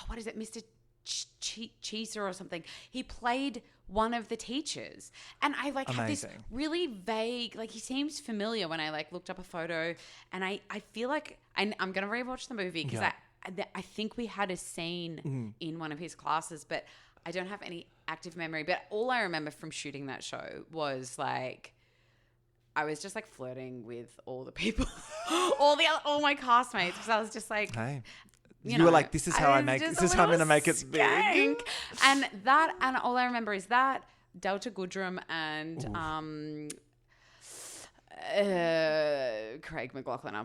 What is it? Mr. Cheeser or something. He played one of the teachers, and I had this really vague, he seems familiar when I looked up a photo, and I feel like I'm gonna rewatch the movie because I think we had a scene in one of his classes, but I don't have any active memory. But all I remember from shooting that show was I was just flirting with all the people, all my castmates, because I was just hey. You were like, this is how I'm going to make it big. And all I remember is that, Delta Goodrum and Craig McLaughlin.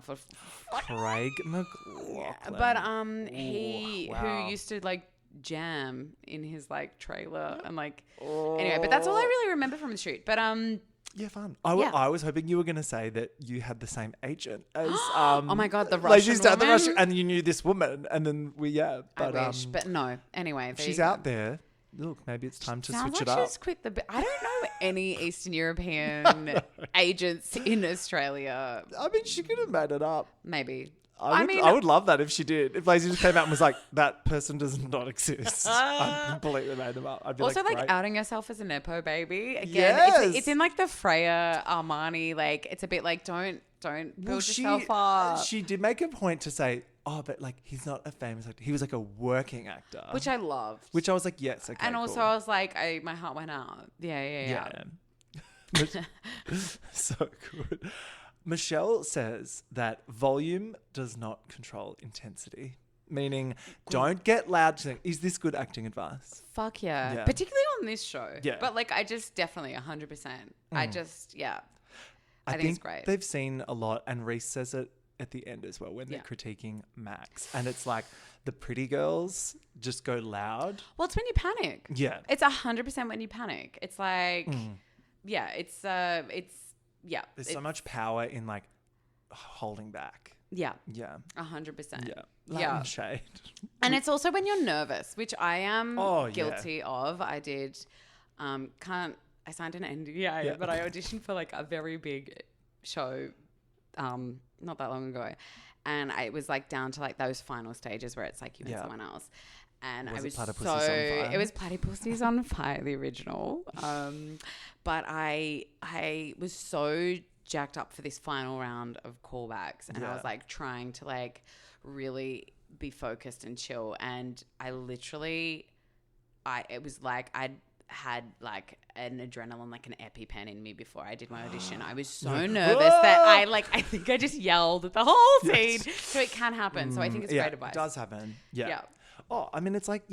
Craig McLaughlin. But who used to jam in his like trailer and like anyway, but that's all I really remember from the shoot. But Yeah, fun. Yeah. I was hoping you were going to say that you had the same agent as oh my God, the like, Russian woman. the Russian, and you knew this woman, and then but I wish, but no. Anyway, there she's you go. out there. Look, maybe it's time to Sounds switch like it up. she's quit the. I don't know any Eastern European agents in Australia. I mean, she could have made it up. Maybe. I would love that if she did. If Lacey just came out and was like, that person does not exist. I completely made them up. I'd be Also, like great. outing herself as a nepo baby again. Yes. It's in like the Freya Armani. Like it's a bit like don't build yourself up. She did make a point to say, oh, but like he's not a famous actor. He was like a working actor, Which I loved. which I was like, yes, okay, and also cool. I was like, my heart went out. Yeah. So good. Michelle says that volume does not control intensity, meaning don't get loud. Is this good acting advice? Fuck yeah. Yeah. Particularly on this show. Yeah. But like I just definitely 100%. I just, yeah. I think it's great. They've seen a lot, and Reese says it at the end as well when they're critiquing Max. And it's like the pretty girls just go loud. Well, it's when you panic. Yeah. It's 100% when you panic. It's like, yeah, There's so much power in like holding back. Yeah. Yeah. 100%. Yeah. Light and shade. And it's also when you're nervous, which I am Oh, guilty of. I did, I signed an NDA, but I auditioned for like a very big show not that long ago. And it was like down to like those final stages where it's like you and someone else. And Was I it was Platypussies on Fire? it was Platypussies on Fire, the original. But I was so jacked up for this final round of callbacks, and I was like trying to like really be focused and chill. And I literally, it was like I'd had like an adrenaline, like an EpiPen in me before I did my audition. I was so nervous that I think I just yelled at the whole scene. So it can happen. So I think it's great advice. It does happen. Yeah. Oh, I mean, it's like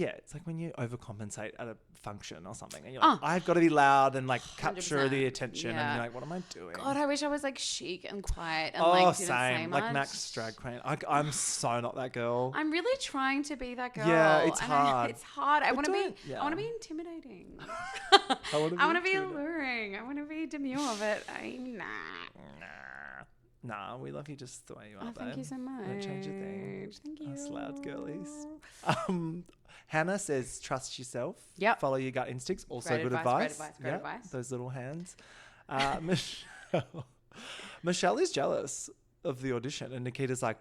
when you overcompensate at a function or something, and you're like, I've got to be loud and like capture 100%. the attention, and you're like, what am I doing? God, I wish I was like chic and quiet and Oh, like didn't say same. much. Like Max drag queen. I'm so not that girl. I'm really trying to be that girl. Yeah, it's and hard. It's hard. I But want to be. don't- yeah. I want to be intimidating. I I want to be alluring. I want to be demure, but I'm not. Nah, we love you just the way you are, babe. Thank you so much. Don't change a thing. Thank you. Us loud girlies. Hannah says, trust yourself. Yep. Follow your gut instincts. Also Great good advice, advice. great advice. Those little hands. Michelle is jealous of the audition, and Nikita's like,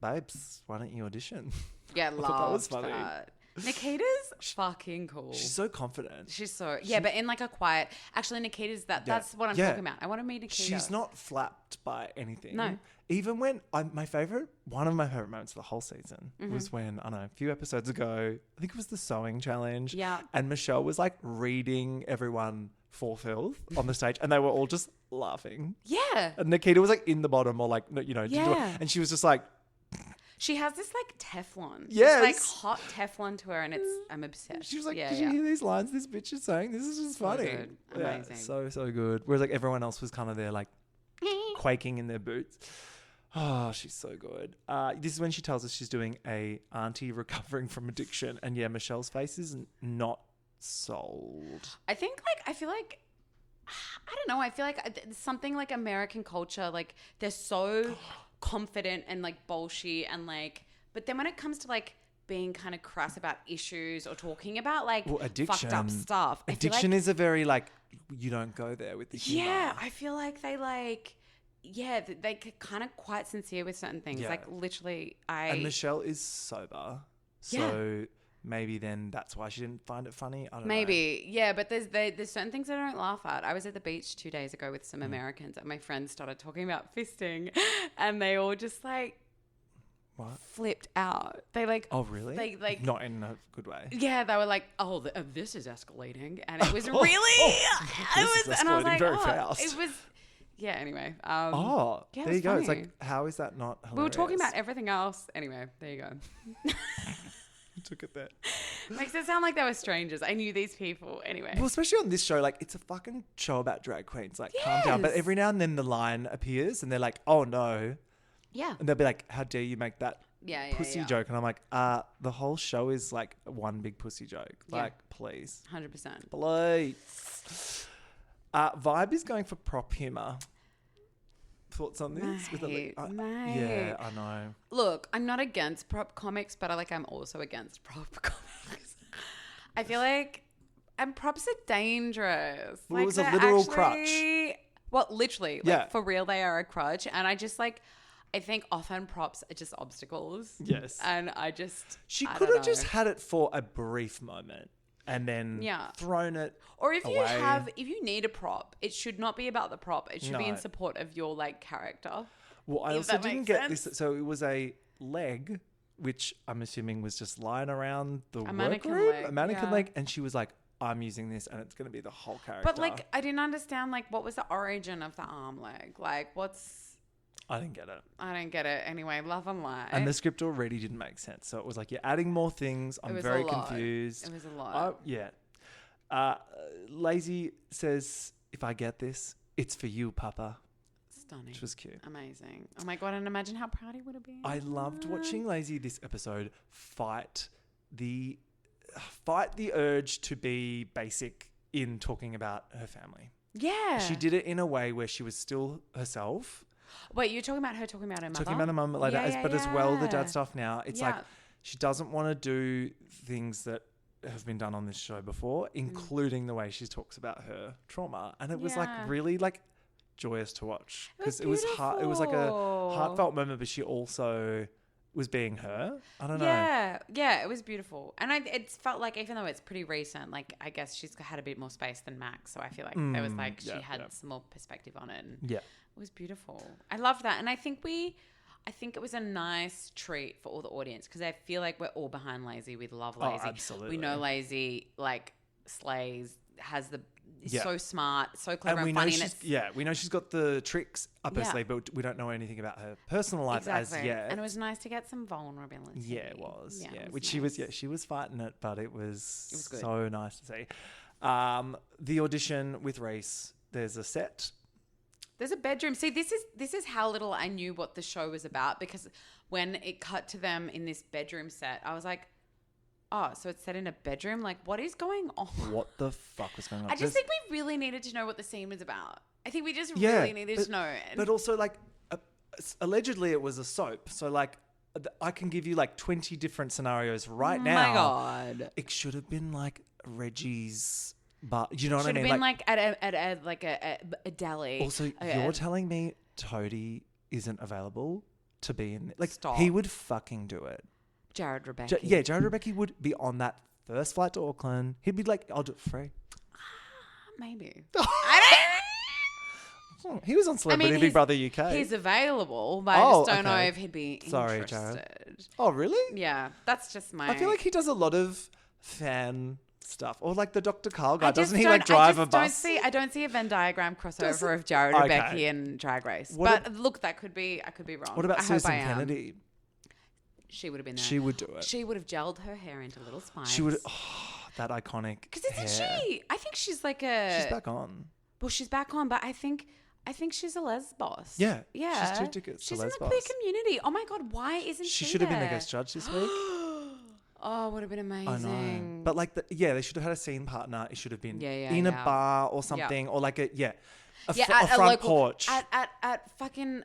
babes, why don't you audition? Yeah, I thought that was loved funny. that. Nikita's fucking cool. She's so confident. She's so but in like a quiet. Actually, Nikita's that's what I'm talking about. I want to meet Nikita. She's not flapped by anything. No. Even when one of my favorite moments of the whole season was when, I don't know, a few episodes ago, I think it was the sewing challenge. Yeah. And Michelle was like reading everyone for filth on the stage, and they were all just laughing. Yeah. And Nikita was like in the bottom, or like, Yeah. and she was just like, She has this like Teflon. Yes. Like hot Teflon to her, and I'm obsessed. she was like, yeah, did you hear these lines this bitch is saying? This is just funny. good. Yeah, Amazing. so good. Whereas like everyone else was kind of there like quaking in their boots. Oh, she's so good. This is when she tells us she's doing a auntie recovering from addiction. And yeah, Michelle's face is not sold. I think I feel like, I don't know. I feel like something like American culture, like they're so confident and like bolshy and like, but then when it comes to like being kind of crass about issues or talking about like addiction, fucked up stuff. Addiction is a very like, you don't go there with the humor. Yeah, I feel like they like, they kind of quite sincere with certain things. Yeah. Like literally, And Michelle is sober. So maybe then that's why she didn't find it funny. I don't know. Maybe, yeah, but there's certain things I don't laugh at. I was at the beach 2 days ago with some Americans, and my friends started talking about fisting, and they all just like flipped out. They like, oh really? They like, not in a good way. yeah, they were like, oh, this is escalating, and it was really, it was, and I was like, very fast. it was, yeah. Anyway, Yeah, there you go. It's like, how is that not hilarious? we were talking about everything else. Anyway, there you go. You took it there. Makes it sound like they were strangers. I knew these people. Anyway. Well, especially on this show, like it's a fucking show about drag queens. Like, calm down. But every now and then the line appears, and they're like, "Oh no," Yeah. and they'll be like, "How dare you make that pussy joke. And I'm like, the whole show is like one big pussy joke. Like, please. 100%. Please. Vibe is going for prop humour. Thoughts on this? Mate. Yeah, I know. Look, I'm not against prop comics, but I'm also against prop comics. I feel like, and props are dangerous. Well, it was a literal crutch. Well, literally, like for real, they are a crutch. And I just like, I think often props are just obstacles. Yes. And she could have just had it for a brief moment and then thrown it Or if away. if you need a prop, it should not be about the prop. It should be in support of your like character. Well, I also didn't get this. So it was a leg, which I'm assuming was just lying around the workroom. A mannequin leg. And she was like, I'm using this and it's going to be the whole character. But like, I didn't understand like what was the origin of the arm leg? Like I didn't get it. I don't get it. Anyway, love and light. And the script already didn't make sense. So it was like, you're adding more things. I'm very confused. It was a lot. Lazy says, if I get this, it's for you, Papa. Stunning. Which was cute. Amazing. Oh my God. And imagine how proud he would have been. I loved watching Lazy this episode fight the urge to be basic in talking about her family. Yeah. She did it in a way where she was still herself. Wait, you're talking about her talking about her mother? Talking about her mum later, as well the dad stuff now. It's like she doesn't want to do things that have been done on this show before, including the way she talks about her trauma. And it was like really like joyous to watch because it was like a heartfelt moment, but she also was being her. I don't know. Yeah, it was beautiful. And it felt like, even though it's pretty recent, like I guess she's had a bit more space than Max. So I feel like there was like, she had some more perspective on it. And it was beautiful. I love that. And I think it was a nice treat for all the audience because I feel like we're all behind Lazy. We love Lazy. Oh, absolutely. We know Lazy like slays, is so smart, so clever and we funny. We know she's got the tricks up her sleeve, but we don't know anything about her personal life as yet. And it was nice to get some vulnerability. Yeah, it was. Yeah, which nice. She was fighting it, but it was good. So nice to see. The audition with Reese, there's a set. There's a bedroom. See, this is how little I knew what the show was about, because when it cut to them in this bedroom set, I was like, oh, so it's set in a bedroom? Like, what is going on? What the fuck was going on? I just think we really needed to know what the scene was about. I think we just really needed to know. But also, like, allegedly it was a soap. So, like, I can give you, like, 20 different scenarios right now. Oh, my God. It should have been, like, Reggie's... But you know what I mean? Should have been like at a deli. Also, you're telling me Toadie isn't available to be in... Like, Stop. He would fucking do it. Jared Rebecca. Jared Rebecca would be on that first flight to Auckland. He'd be like, I'll do it free. Maybe. He was on Celebrity Big Brother UK. He's available, but I just don't know if he'd be interested. Jared. Oh, really? Yeah, that's just my... I feel like he does a lot of fan... stuff, or like the Dr. Carl guy, doesn't he like drive a bus? I don't see a Venn diagram crossover of Jared Rebecca and Drag Race. Look, I could be wrong. What about Susan Kennedy? She would have been there. She would do it. She would have gelled her hair into little spikes. She would. That iconic. Because isn't she? I think she's like She's back on. Well, she's back on, but I think she's a lesbos. Yeah. She's 2 tickets. She's in the queer community. Oh my God, why isn't she? She should have been the guest judge this week. Oh, would have been amazing. I know. But like, they should have had a scene partner. It should have been in a bar or something, or like a front local, porch. At fucking,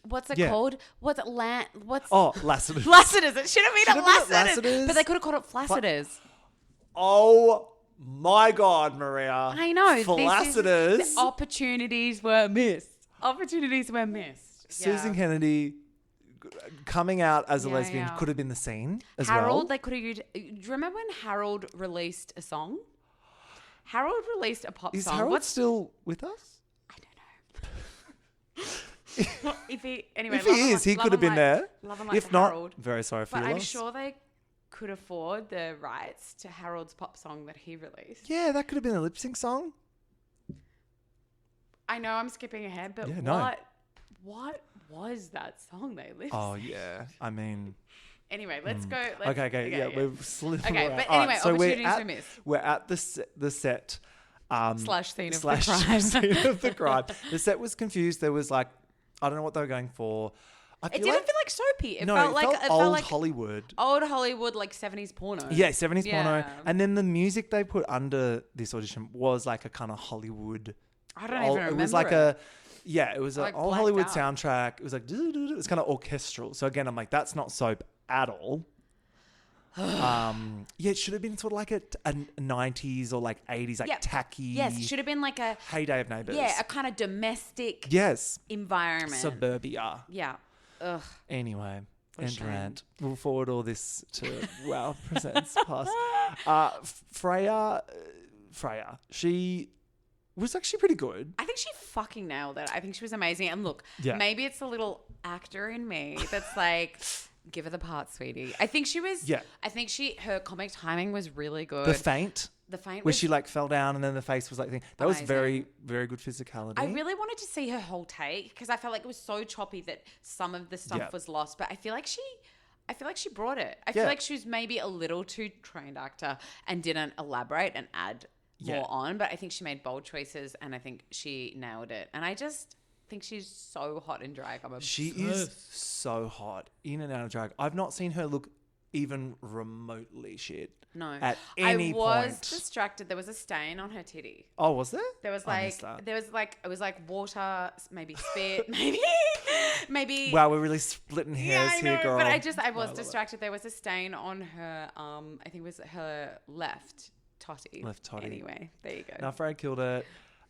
what's it called? What's it, Lassiter's. Lassiter's. It should have been at Lassiter's. But they could have called it Flassiter's. Oh my God, Maria. I know. Lassiter's. The opportunities were missed. Susan Kennedy coming out as a lesbian could have been the scene as Harold, they could have used... Do you remember when Harold released a song? Harold released a pop Is song. Is Harold still with us? I don't know. If he is, he could have been there. If not, Harold. Very sorry for your loss. loss. I'm sure they could afford the rights to Harold's pop song that he released. Yeah, that could have been a lip sync song. I know I'm skipping ahead, but what was that song they listed? Oh, yeah. I mean... Anyway, let's go. Okay. Yeah, we've slipped Okay, around. but anyway, so opportunities we missed. We're at the set... Scene of the crime. Scene of the crime. The set was confused. There was like... I don't know what they were going for. It didn't feel like soapy. It no, felt it like felt it old felt like Hollywood. old Hollywood, like 70s porno. Yeah, 70s porno. Yeah. And then the music they put under this audition was like a kind of Hollywood. I don't even remember. It was like it was Like an old blacked Hollywood out. soundtrack. It was like, it was kind of orchestral. So again, I'm like, that's not soap at all. It should have been sort of like a 90s or like 80s, like Yep. tacky. Yes, it should have been like a Heyday of Neighbours. yeah, a kind of domestic Yes. environment. Suburbia. Yeah. Ugh. Anyway, What a end shame. rant. We'll forward all this to Wow Presents Pass. Freya, she was actually pretty good. I think she fucking nailed it. I think she was amazing. And look, Yeah. maybe it's a little actor in me that's like, give her the part, sweetie. I think she was. Yeah. I think her comic timing was really good. The Faint, The faint where was. she like fell down and then the face was like thing. That was Amazing. very, very good physicality. I really wanted to see her whole take because I felt like it was so choppy that some of the stuff Yeah. was lost. But I feel like she brought it. I Yeah. feel like she was maybe a little too trained actor and didn't elaborate and add Yeah. more on. But I think she made bold choices and I think she nailed it. And I just think she's so hot in drag. She is so hot in and out of drag. I've not seen her look even remotely shit. No. At any I was point. distracted. There was a stain on her titty. Oh, was there? There was I missed that. it was like water, maybe spit, maybe. Wow, we're really splitting hairs I know, here, girl. but I was distracted. There was a stain on her, I think it was her left totty. Left totty. Anyway, there you go. No, Freya killed it.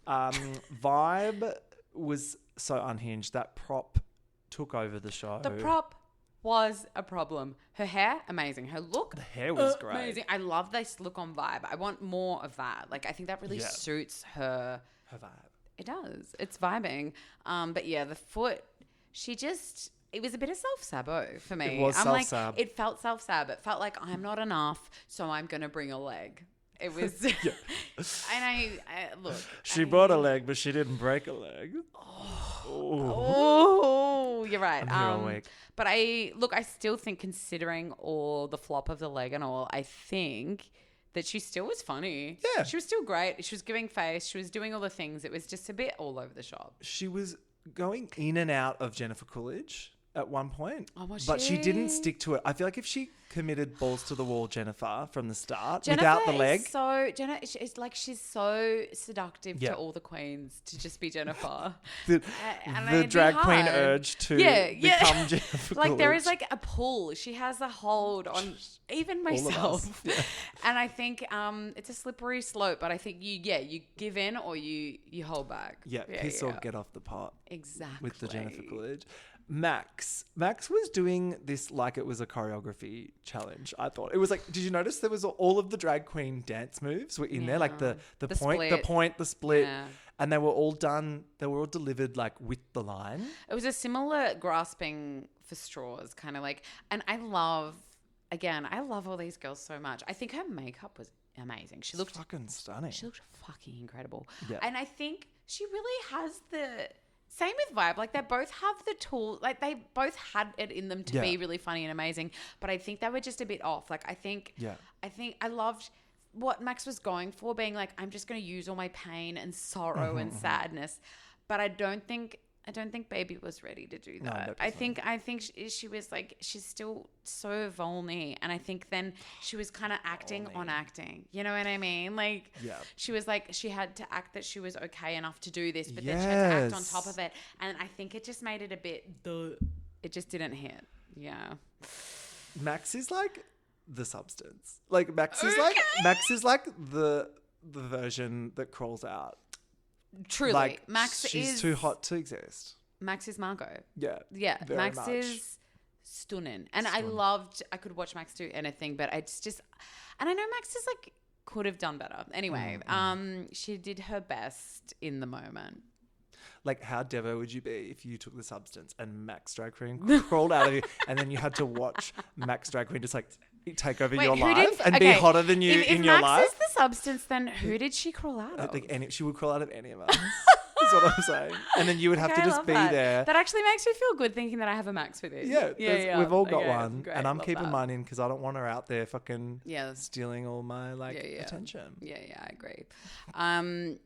Vibe was so unhinged. That prop took over the show. The prop was a problem. Her hair, amazing. Her look, The hair was great. amazing. I love this look on Vibe. I want more of that. Like, I think that really Yeah. suits her. Her vibe. It does. It's vibing. But yeah, the foot, it was a bit of self-sabo for me. It was I'm like, self-sab. it felt self-sab. It felt like I'm not enough, so I'm going to bring a leg. It was, and I look. She brought a leg, but she didn't break a leg. Oh, you're right. I'm here all week. But I still think considering all the flop of the leg and all, I think that she still was funny. Yeah. She was still great. She was giving face. She was doing all the things. It was just a bit all over the shop. She was going in and out of Jennifer Coolidge at one point. Oh, was but she she? didn't stick to it. I feel like if she committed balls to the wall Jennifer from the start Jennifer without the leg. Jenna is like, she's so seductive Yeah. to all the queens to just be Jennifer. The and the it'd be drag queen hard. urge to Yeah. become Jennifer Like there Coolidge. is like a pull. She has a hold on even of us. myself. Yeah. And I think it's a slippery slope, but I think you give in or you hold back. Yeah, piss or get off the pot. Exactly. With the Jennifer Coolidge. Max was doing this like it was a choreography challenge. I thought it was like, did you notice there was all of the drag queen dance moves were in there, like the The point, the split, Yeah. and they were all done. They were all delivered like with the line. It was a similar grasping for straws kind of like, and I love all these girls so much. I think her makeup was amazing. She looked Fucking stunning. She looked fucking incredible. Yeah. And I think she really has the same with Vibe. Like they both have the tool. Like they both had it in them to Yeah. be really funny and amazing. But I think they were just a bit off. Like I think I loved what Max was going for, being like, I'm just going to use all my pain and sorrow and sadness. But I don't think Baby was ready to do that. No, I think she was like, she's still so vulny, and I think then she was kind of acting on acting. You know what I mean? Like, she was like, she had to act that she was okay enough to do this, but then she had to act on top of it, and I think it just made it a bit. It just didn't hit. Yeah. Max is like the substance. Like Max is like the version that crawls out. Truly, Like Max she's is too hot to exist. Max is Margot. Yeah. Yeah, very Max much. is stunning. And I could watch Max do anything, but and I know Max is like, could have done better. Anyway, she did her best in the moment. Like, how devo would you be if you took the substance and Max Drag Queen crawled out of you, and then you had to watch Max Drag Queen just like take over your life and be hotter than you in your life? If Max is the substance, then who did she crawl out I of? don't think she would crawl out of any of us. what I'm saying. And then you would have Okay, to I just love be that. there. That actually makes me feel good thinking that I have a max with it. Yeah, we've all got Okay, one. great, And I'm love keeping that. mine in because I don't want her out there fucking Yeah. stealing all my Yeah. attention. Yeah, I agree.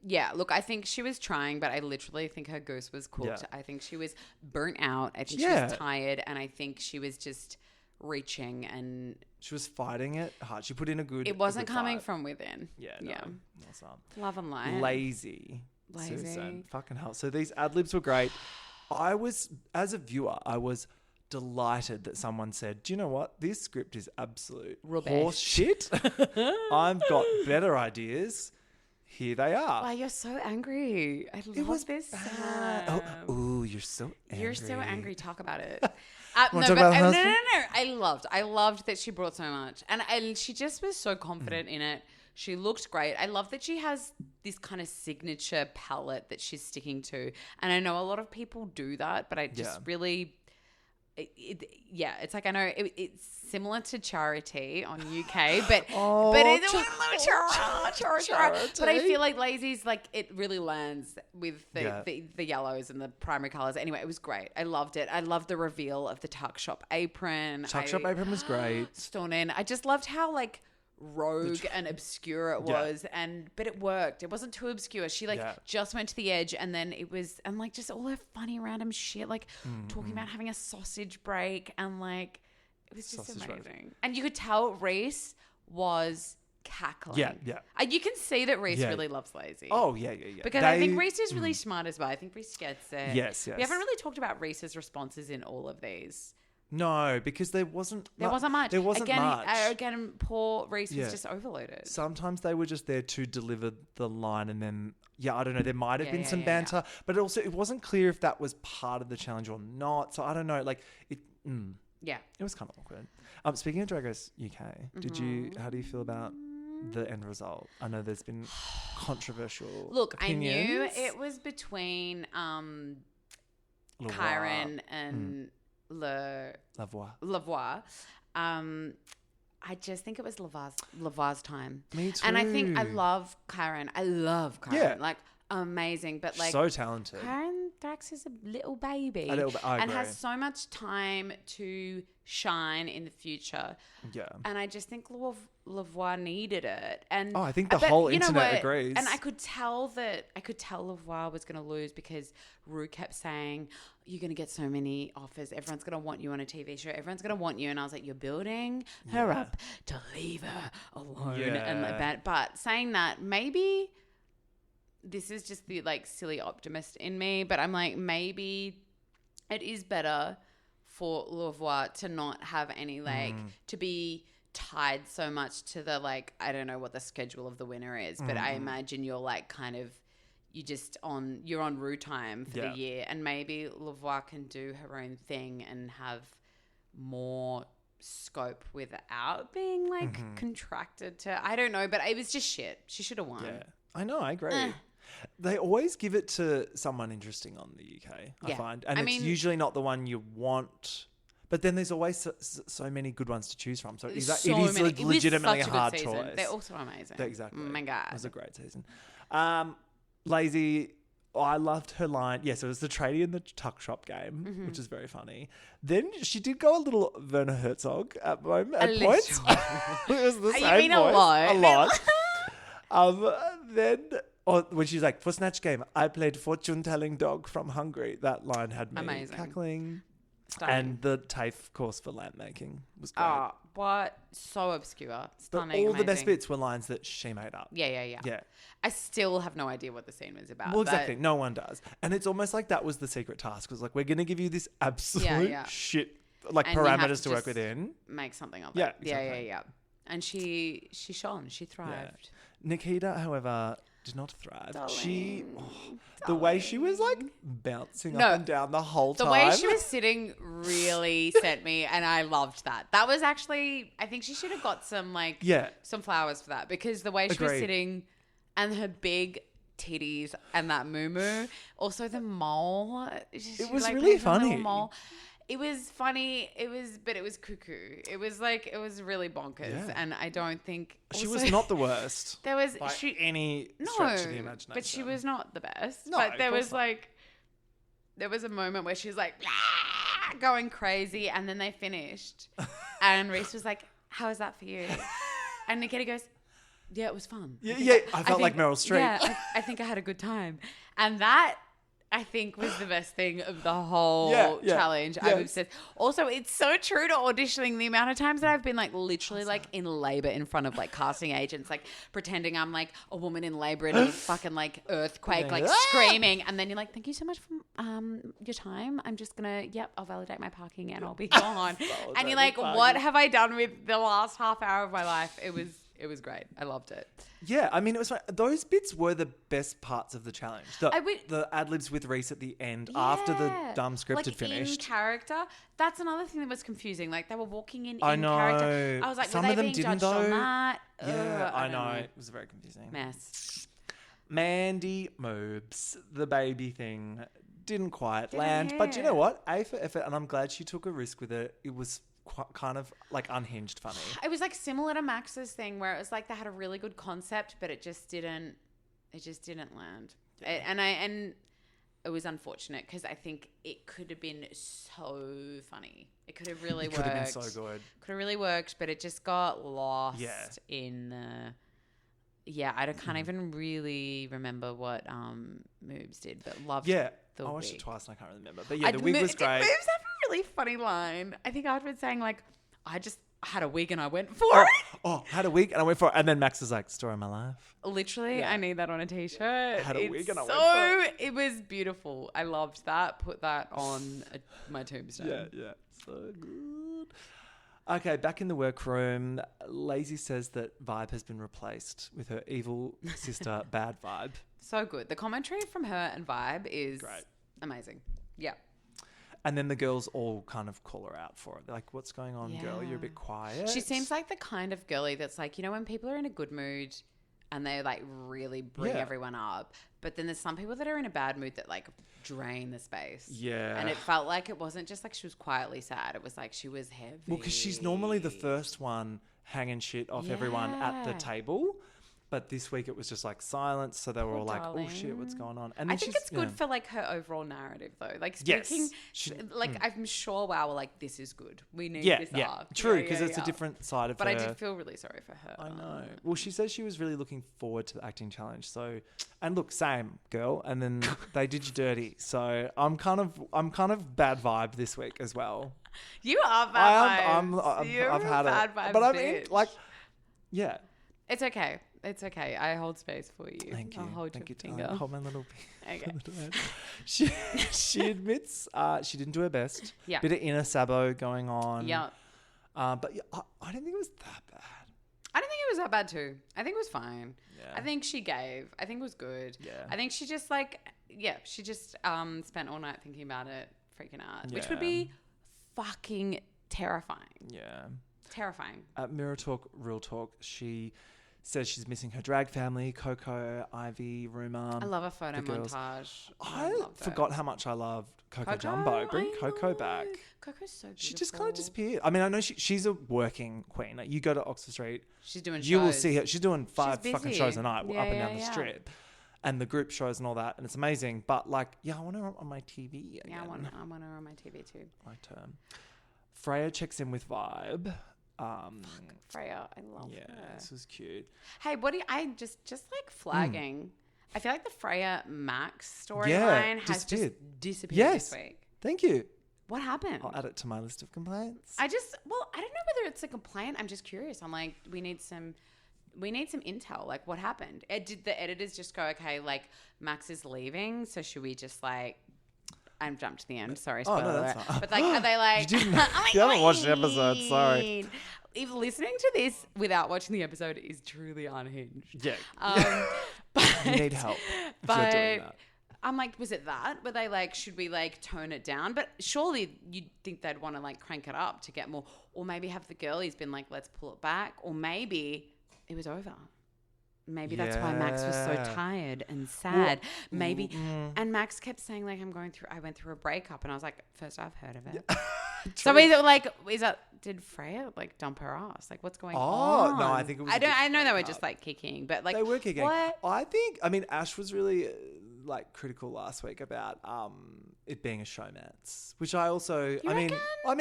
Yeah, look, I think she was trying, but I literally think her goose was cooked. Yeah. I think she was burnt out. I think she Yeah. was tired, and I think she was just reaching, and She was fighting it hard. She put in a good. it wasn't a good coming fight. from within. Yeah, yeah. no, that's not. Love and light. Lazy. Lazy. Susan. Fucking hell. So these ad libs were great. I was, as a viewer, I was delighted that someone said, do you know what? This script is absolute Rubbish. horse shit. I've got better ideas. Here they are. Why you're so angry? I love this. bad. Oh, you're so angry. You're so angry. Talk about it. Wanna No, talk about no. Housewives? I loved that she brought so much, and she just was so confident in it. She looked great. I love that she has this kind of signature palette that she's sticking to, and I know a lot of people do that, but I just really. It's like I know it's similar to Charity on UK, but it's Charity. But I feel like Lazy's like it really lands with the yellows and the primary colors. Anyway, it was great. I loved it. I loved the reveal of the tuck shop apron. Tuck shop apron was great. Stunning. I just loved how like rogue and obscure it was, but it worked. It wasn't too obscure. She just went to the edge, and then it was, and like just all her funny random shit, like talking about having a sausage break, and like it was just amazing. And you could tell Reese was cackling. Yeah. You can see that Reese really loves Lazy. Oh, yeah. Because I think Reese is really smart as well. I think Reese gets it. Yes. We haven't really talked about Reese's responses in all of these. No, because there wasn't much. There wasn't much. Again, poor Reese was just overloaded. Sometimes they were just there to deliver the line, and then I don't know. There might have been some banter, but it wasn't clear if that was part of the challenge or not. So I don't know. Like it. Yeah, it was kind of awkward. Speaking of Drag Race UK, how do you feel about the end result? I know there's been controversial. Look, opinions. I knew it was between Kyron and Lavoie. I just think it was Lavoie's time. Me too. And I think I love Kyron. Yeah. Like amazing, but like so talented. Kyron Thrax is a little baby. I and agree. has so much time to shine in the future. Yeah. And I just think Lavoie needed it. And I think the whole internet agrees. And I could tell Lavoie was going to lose because Rue kept saying, you're going to get so many offers. Everyone's going to want you on a TV show. Everyone's going to want you. And I was like, you're building her up to leave her alone. Yeah. And like that. But saying that, maybe this is just the like silly optimist in me, but I'm like, maybe it is better for Lavoie to not have any like to be tied so much to the like, I don't know what the schedule of the winner is, but I imagine you're like kind of you're on Rue time for the year, and maybe Lavoie can do her own thing and have more scope without being like contracted to, I don't know, but it was just shit. She should have won. Yeah, I know. I agree. They always give it to someone interesting on the UK, I find. And it's usually not the one you want. But then there's always so many good ones to choose from. So it is legitimately a hard choice. They're also amazing. Exactly. Oh my God. It was a great season. Lazy, I loved her line. Yes, it was the tradie in the tuck shop game, which is very funny. Then she did go a little Werner Herzog at points. It was the same mean a voice. lot? A lot. Then... when she's like, for Snatch Game, I played fortune-telling dog from Hungary. That line had me cackling. Stunning. And the TAFE course for lamp making was great. Oh, what? So obscure. Stunning. But all the best amazing. bits were lines that she made up. Yeah. I still have no idea what the scene was about. Well, exactly. No one does. And it's almost like that was the secret task. It was like, we're going to give you this absolute shit, like and parameters to work within. Make something of Yeah, it. exactly. Yeah. And she shone. She thrived. Yeah. Nikita, however... did not thrive. The way she was like bouncing up and down the whole time. The way she was sitting really sent me, and I loved that. That was actually, I think she should have got some some flowers for that, because the way she was sitting and her big titties and that moo-moo, also the mole. It was really funny. Mole. It was funny. It was cuckoo. It was really bonkers. Yeah. And I don't think She also, was not the worst. There was by any stretch of the imagination. but she was not the best. No, but of there course was not. there was a moment where she was like going crazy, and then they finished, and Reese was like, "How was that for you?" And Nikita goes, "Yeah, it was fun." I felt like Meryl Streep. Yeah, I think I had a good time, and that I think was the best thing of the whole challenge. Yes. I'm obsessed. Also, it's so true to auditioning. The amount of times that I've been like literally like in labor in front of like casting agents, like pretending I'm like a woman in labor in a fucking like earthquake, like screaming, and then you're like, "Thank you so much for your time. I'm just gonna, I'll validate my parking and I'll be gone." And you're like, "What have I done with the last half hour of my life?" It was great. I loved it. Yeah, I mean, it was fun. Those bits were the best parts of the challenge. The ad-libs with Reese at the end after the dumb script had finished. In character. That's another thing that was confusing. Like, they were walking in I know. character. I was like, Some were of they them being didn't, judged on though. that? Yeah, I don't know. It was very confusing. Mess. Mandy Moobs, the baby thing, didn't quite land. But you know what? A for effort, and I'm glad she took a risk with it. It was kind of like unhinged funny. It was like similar to Max's thing where it was like they had a really good concept, but it just didn't land. And it was unfortunate because I think it could have been so funny. It could have really worked. Could have been so good. Could have really worked, but it just got lost in the... Yeah, I can't even really remember what Moobs did, but loved the I watched wig. it twice and I can't remember. But yeah, the wig was great. Moobs have a really funny line. I think afterwards saying like, I just had a wig and I went for it. Oh, had a wig and I went for it. And then Max was like, story of my life. Literally, I need that on a t-shirt. Had a wig and I went for it. It was beautiful. I loved that. Put that on my tombstone. Yeah. So good. Okay, back in the workroom, Lazy says that Vibe has been replaced with her evil sister, Bad Vibe. So good. The commentary from her and Vibe is Great. Amazing. Yeah. And then the girls all kind of call her out for it. They're like, what's going on, girl? You're a bit quiet. She seems like the kind of girly that's like, you know, when people are in a good mood and they like really bring everyone up. But then there's some people that are in a bad mood that like drain the space. Yeah. And it felt like it wasn't just like she was quietly sad. It was like she was heavy. Well, because she's normally the first one hanging shit off everyone at the table. But this week it was just like silence. So they were all like, oh shit, what's going on? And then I think it's good for like her overall narrative though. Like speaking, I'm sure wow, like this is good. We need this arc. True, because it's a different side of her. But I did feel really sorry for her. I know. Well, she says she was really looking forward to the acting challenge. So, and look, same girl. And then they did you dirty. So I'm kind of bad vibe this week as well. You are bad vibes. I've had bad it. Vibes, but I bitch. mean, like, yeah. It's okay. It's okay. I hold space for you. Thank you. I'll hold Thank your you. finger. I'll hold my little Okay. hand. She admits she didn't do her best. Yeah. Bit of inner sabo going on. Yeah. But yeah, I don't think it was that bad. I don't think it was that bad too. I think it was fine. Yeah. I think she gave. I think it was good. Yeah. I think she just spent all night thinking about it, freaking out, which would Yeah. be fucking terrifying. Yeah. Terrifying. At Mirror Talk, Real Talk, she says she's missing her drag family, Coco, Ivy, Rumor. I love a photo the girls. montage. I loved it. forgot how much I loved Coco Jumbo. Bring I Coco know. back. Coco's so beautiful. She just kind of disappeared. I mean, I know she's a working queen. Like, you go to Oxford Street, She's doing you will shows. see her. She's doing 5 She's fucking busy. shows a night Yeah, up and down yeah, the yeah. strip. And the group shows and all that. And it's amazing. But like, I want her on my TV again. Yeah, I want her on my TV too. My turn. Freya checks in with Vibe. Freya, I love Yeah, her. this was cute. Hey, what do you, I just like flagging? I feel like the Freya Max Yeah, storyline has disappeared. just disappeared Yes. this week. Thank you. What happened? I'll add it to my list of complaints. I don't know whether it's a complaint. I'm just curious. I'm like, we need some intel. Like, what happened? Did the editors just go, okay, like Max is leaving, so should we just like? I'm jumped to the end. Sorry, spoiler no, that's alert. fine. But like, are they like? You didn't- oh my you haven't God. watched the episode, sorry. If listening to this without watching the episode is truly unhinged. Yeah. But You need help if you're doing that. I'm like, was it that? Were they like, should we like tone it down? But surely you'd think they'd want to like crank it up to get more, or maybe have the girlies been like, let's pull it back, or maybe it was over. Maybe that's why Max was so Yeah. tired and sad. Maybe, and Max kept saying like, I went through a breakup, and I was like, first I've heard of it. So is that did Freya like dump her ass? Like what's going on? Oh no, I think it was. I know they were just like kicking, but like they were kicking. What? I mean, Ash was really like critical last week about it being a showmance, which I also. I mean,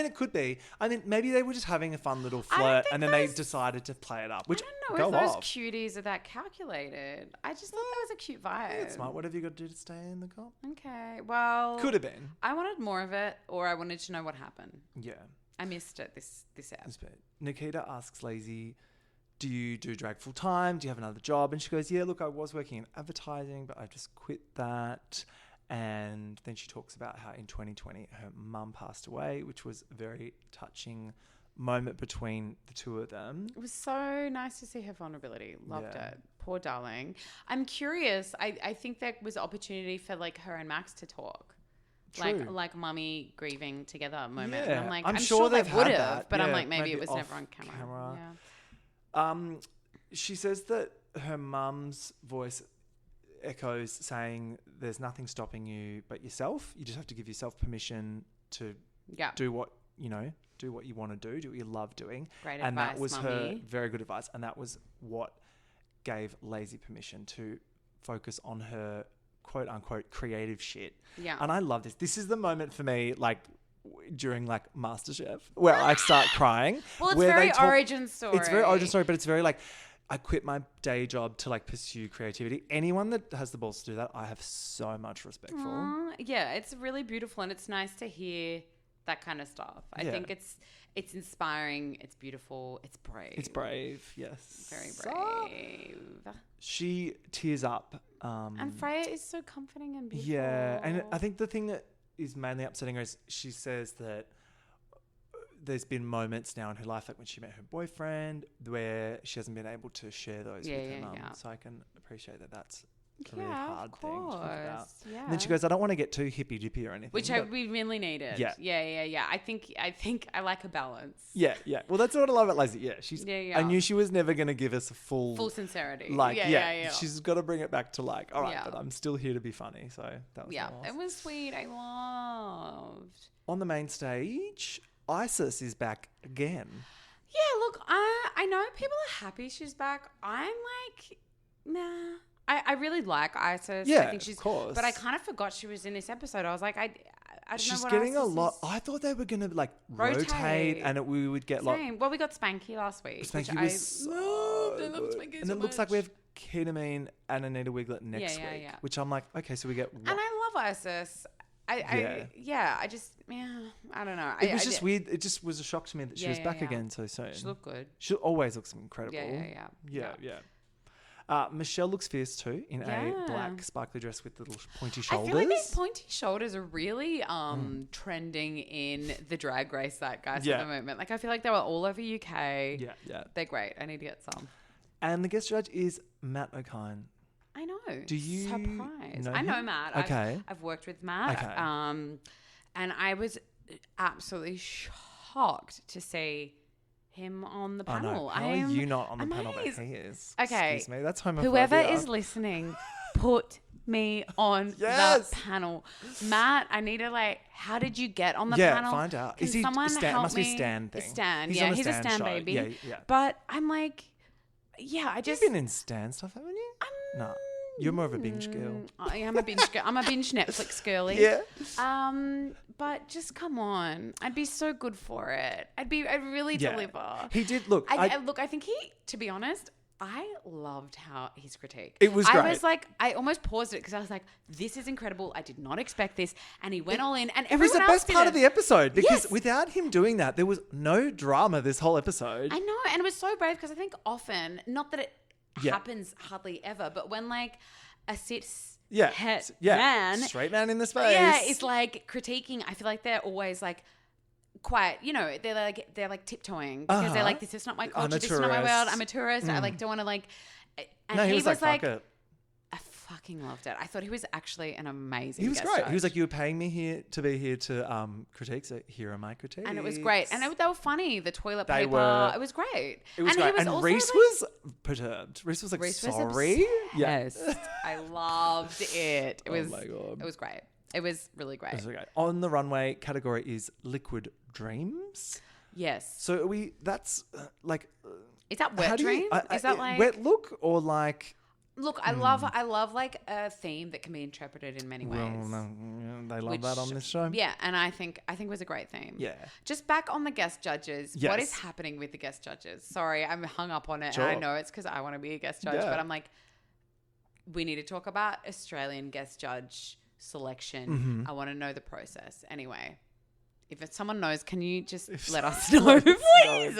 it could be. I mean, maybe they were just having a fun little flirt, and then they decided to play it up. Which I don't know if those cuties are that calculated. I just thought that was a cute vibe. Yeah, it's smart. What have you got to do to stay in the comp? Okay, well, could have been. I wanted more of it, or I wanted to know what happened. Yeah. I missed it this episode. Nikita asks Lazy, do you do drag full time? Do you have another job? And she goes, yeah, look, I was working in advertising, but I just quit that. And then she talks about how in 2020 her mum passed away, which was a very touching moment between the two of them. It was so nice to see her vulnerability. Loved it. Poor darling. I'm curious. I think there was opportunity for like her and Max to talk. True. Like mummy grieving together moment. Yeah. And I'm like, I'm sure they've they would had have, that. but I'm Yeah, like, maybe it was never on camera. Yeah. She says that her mum's voice echoes saying there's nothing stopping you but yourself. You just have to give yourself permission to do what you want to do what you love doing. Great and advice, that was her mummy. very good advice. And that was what gave Lazy permission to focus on her quote unquote creative shit. Yeah. And I love this. This is the moment for me, like during like MasterChef, where I start crying. Well, it's where very they talk, origin story. It's very origin story, but it's very like, I quit my day job to like pursue creativity. Anyone that has the balls to do that, I have so much respect for. Yeah, it's really beautiful, and it's nice to hear that kind of stuff. I think it's inspiring, it's beautiful, it's brave. It's brave, yes. Very brave. She tears up. And Freya is so comforting and beautiful. Yeah, and I think the thing that is mainly upsetting her is she says that there's been moments now in her life, like when she met her boyfriend, where she hasn't been able to share those with her mum. Yeah. So I can appreciate that that's a really hard thing to think about. Yeah. And then she goes, I don't want to get too hippy dippy or anything. Which we really needed. Yeah. I think I like a balance. Yeah. Well, that's what I love about Lazy. Yeah, I knew she was never going to give us a full sincerity. Like, she's got to bring it back to like, all right, but I'm still here to be funny. So that was nice. It was sweet. I loved. On the main stage, Isis is back again. Yeah, look, I know people are happy she's back. I'm like, nah. I really like Isis. Yeah, I think she's, of course. But I kind of forgot she was in this episode. I was like, I don't know what She's getting Isis a lot. is. I thought they were going to like rotate and we would get like. Well, we got Spanky last week. Spanky which was I love Spanky and so it looks much. like we have Ketamine and Anita Wiglet next week, which I'm like, okay, so we get. And I love Isis. I don't know. It was just weird. It just was a shock to me that she was back again so soon. She looked good. She always looks incredible. Yeah. Michelle looks fierce too in a black sparkly dress with little pointy shoulders. I feel like these pointy shoulders are really trending in the drag race zeitgeist at the moment. Like I feel like they were all over UK. Yeah. They're great. I need to get some. And the guest judge is Matt O'Kine. I know. Do you surprised? know I know him? Matt. Okay. I've worked with Matt. Okay. And I was absolutely shocked to see him on the panel. How are you not on the panel that he is? Okay. Excuse me. That's homophobia. Whoever is listening, put me on the panel. Matt, I need to how did you get on the panel? Yeah, find out. Can Is he someone help must me? be a Stan thing. Stan, he's on he's a Stan show. baby. Yeah. But I'm like, I just... You've been in Stan stuff, haven't you? No. You're more of a binge girl. I am a binge girl. I'm a binge Netflix girly. Yeah. But just come on. I'd be so good for it. I'd really deliver. He did look. I think to be honest, I loved how his critique. It was great. I was like, I almost paused it because I was like, this is incredible. I did not expect this. And he went all in. And it was the everyone else best part of the episode because Yes. without him doing that, there was no drama this whole episode. I know. And it was so brave because I think often, not that it happens hardly ever, but when a cis man, straight man in the space. Yeah, it's like critiquing. I feel like they're always quiet. They're like tiptoeing because they're like, this is not my culture. This is not my world. I'm a tourist. I don't want to And he was like, fuck it. I fucking loved it. I thought he was actually an amazing He was guest great. judge. He was like, you were paying me here to critique, so here are my critiques. And it was great. And they were funny. The toilet paper. It was great. It was and great. He was and also Reese was perturbed. Reese was like, Reese sorry. Yes. I loved it. It was, oh my God. It was great. It was really great. It was okay. On the runway, category is Liquid Dreams. Yes. So are we, that's like... Is that wet dreams? Is that like... Wet look or like... Look, I love like a theme that can be interpreted in many ways. Well, no, they love that on this show. Yeah, and I think it was a great theme. Yeah. Just back on the guest judges. Yes. What is happening with the guest judges? Sorry, I'm hung up on it. Sure. And I know it's because I want to be a guest judge, Yeah. but I'm like, we need to talk about Australian guest judge selection. Mm-hmm. I want to know the process. Anyway, if someone knows, can you just let us know, please?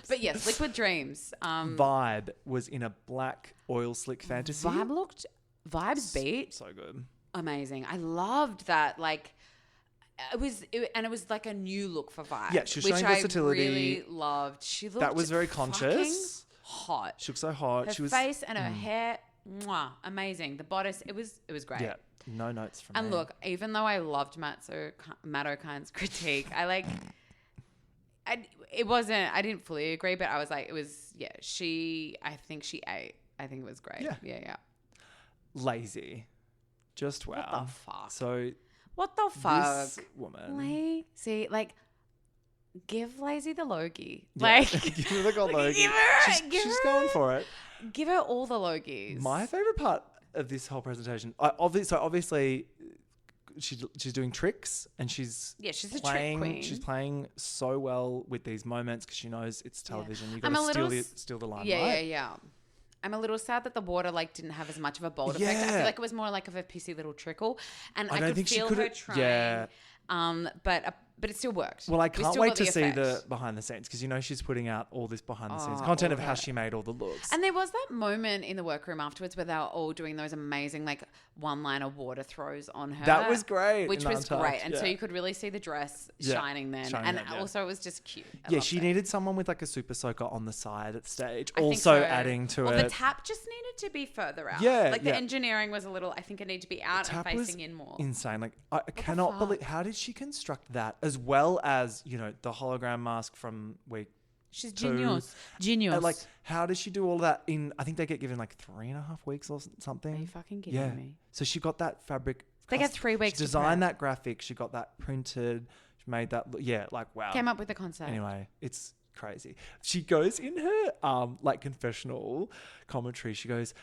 But yes, Liquid Dreams. Vibe was in a black oil slick fantasy. Vibes beat. So good. Amazing. I loved that. Like, it was like a new look for Vibe. Yeah, she was which showing I versatility. really loved. She looked That was very fucking conscious. hot. She looked so hot. Her She was face and her hair, mwah, amazing. The bodice, it was great. Yeah, no notes from And me. look, even though I loved Matt O'Kine's critique, I didn't fully agree, but I was like, I think she ate. I think it was great. Yeah. Lazy. Just wow. What the fuck? So What the fuck? this woman. Lazy, like, give Lazy the Logie. Yeah. Like, Give her the gold Logie. She's going for it. Give her all the Logies. My favorite part of this whole presentation, obviously, she's doing tricks and she's she's a playing, trick queen. She's playing so well with these moments because she knows it's television. You I'm got a to little steal the limelight. Yeah. I'm a little sad that the water didn't have as much of a bold effect. I feel like it was more like of a pissy little trickle, and I don't could think she feel could her have- trying. yeah. But it still worked. Well, I We can't still wait got to see effect. the behind the scenes because she's putting out all this behind the scenes Oh, content all of how that. she made all the looks. And there was that moment in the workroom afterwards where they were all doing those amazing one-liner water throws on her. That was great Which in was Untucked, great. And so yeah. you could really see the dress Yeah, shining then. shining and then, yeah. also it was just cute. I Yeah, loved she it. needed someone with like a super soaker on the side at stage, I think also so. adding to Well, it. the tap just needed to be further out. Yeah, Like the yeah. engineering was a little, I think it needed to be out and Tap was facing in more. insane. Like I cannot fuck? believe how did she construct that as well as the hologram mask from week. She's two. Genius. And like how does she do all that in? I think they get given like 3.5 weeks or something. Are you fucking kidding me? So she got that fabric. They get 3 weeks She to designed prep. that graphic. She got that printed. She made that. Wow. Came up with the concept. Anyway, it's crazy. She goes in her confessional commentary. She goes,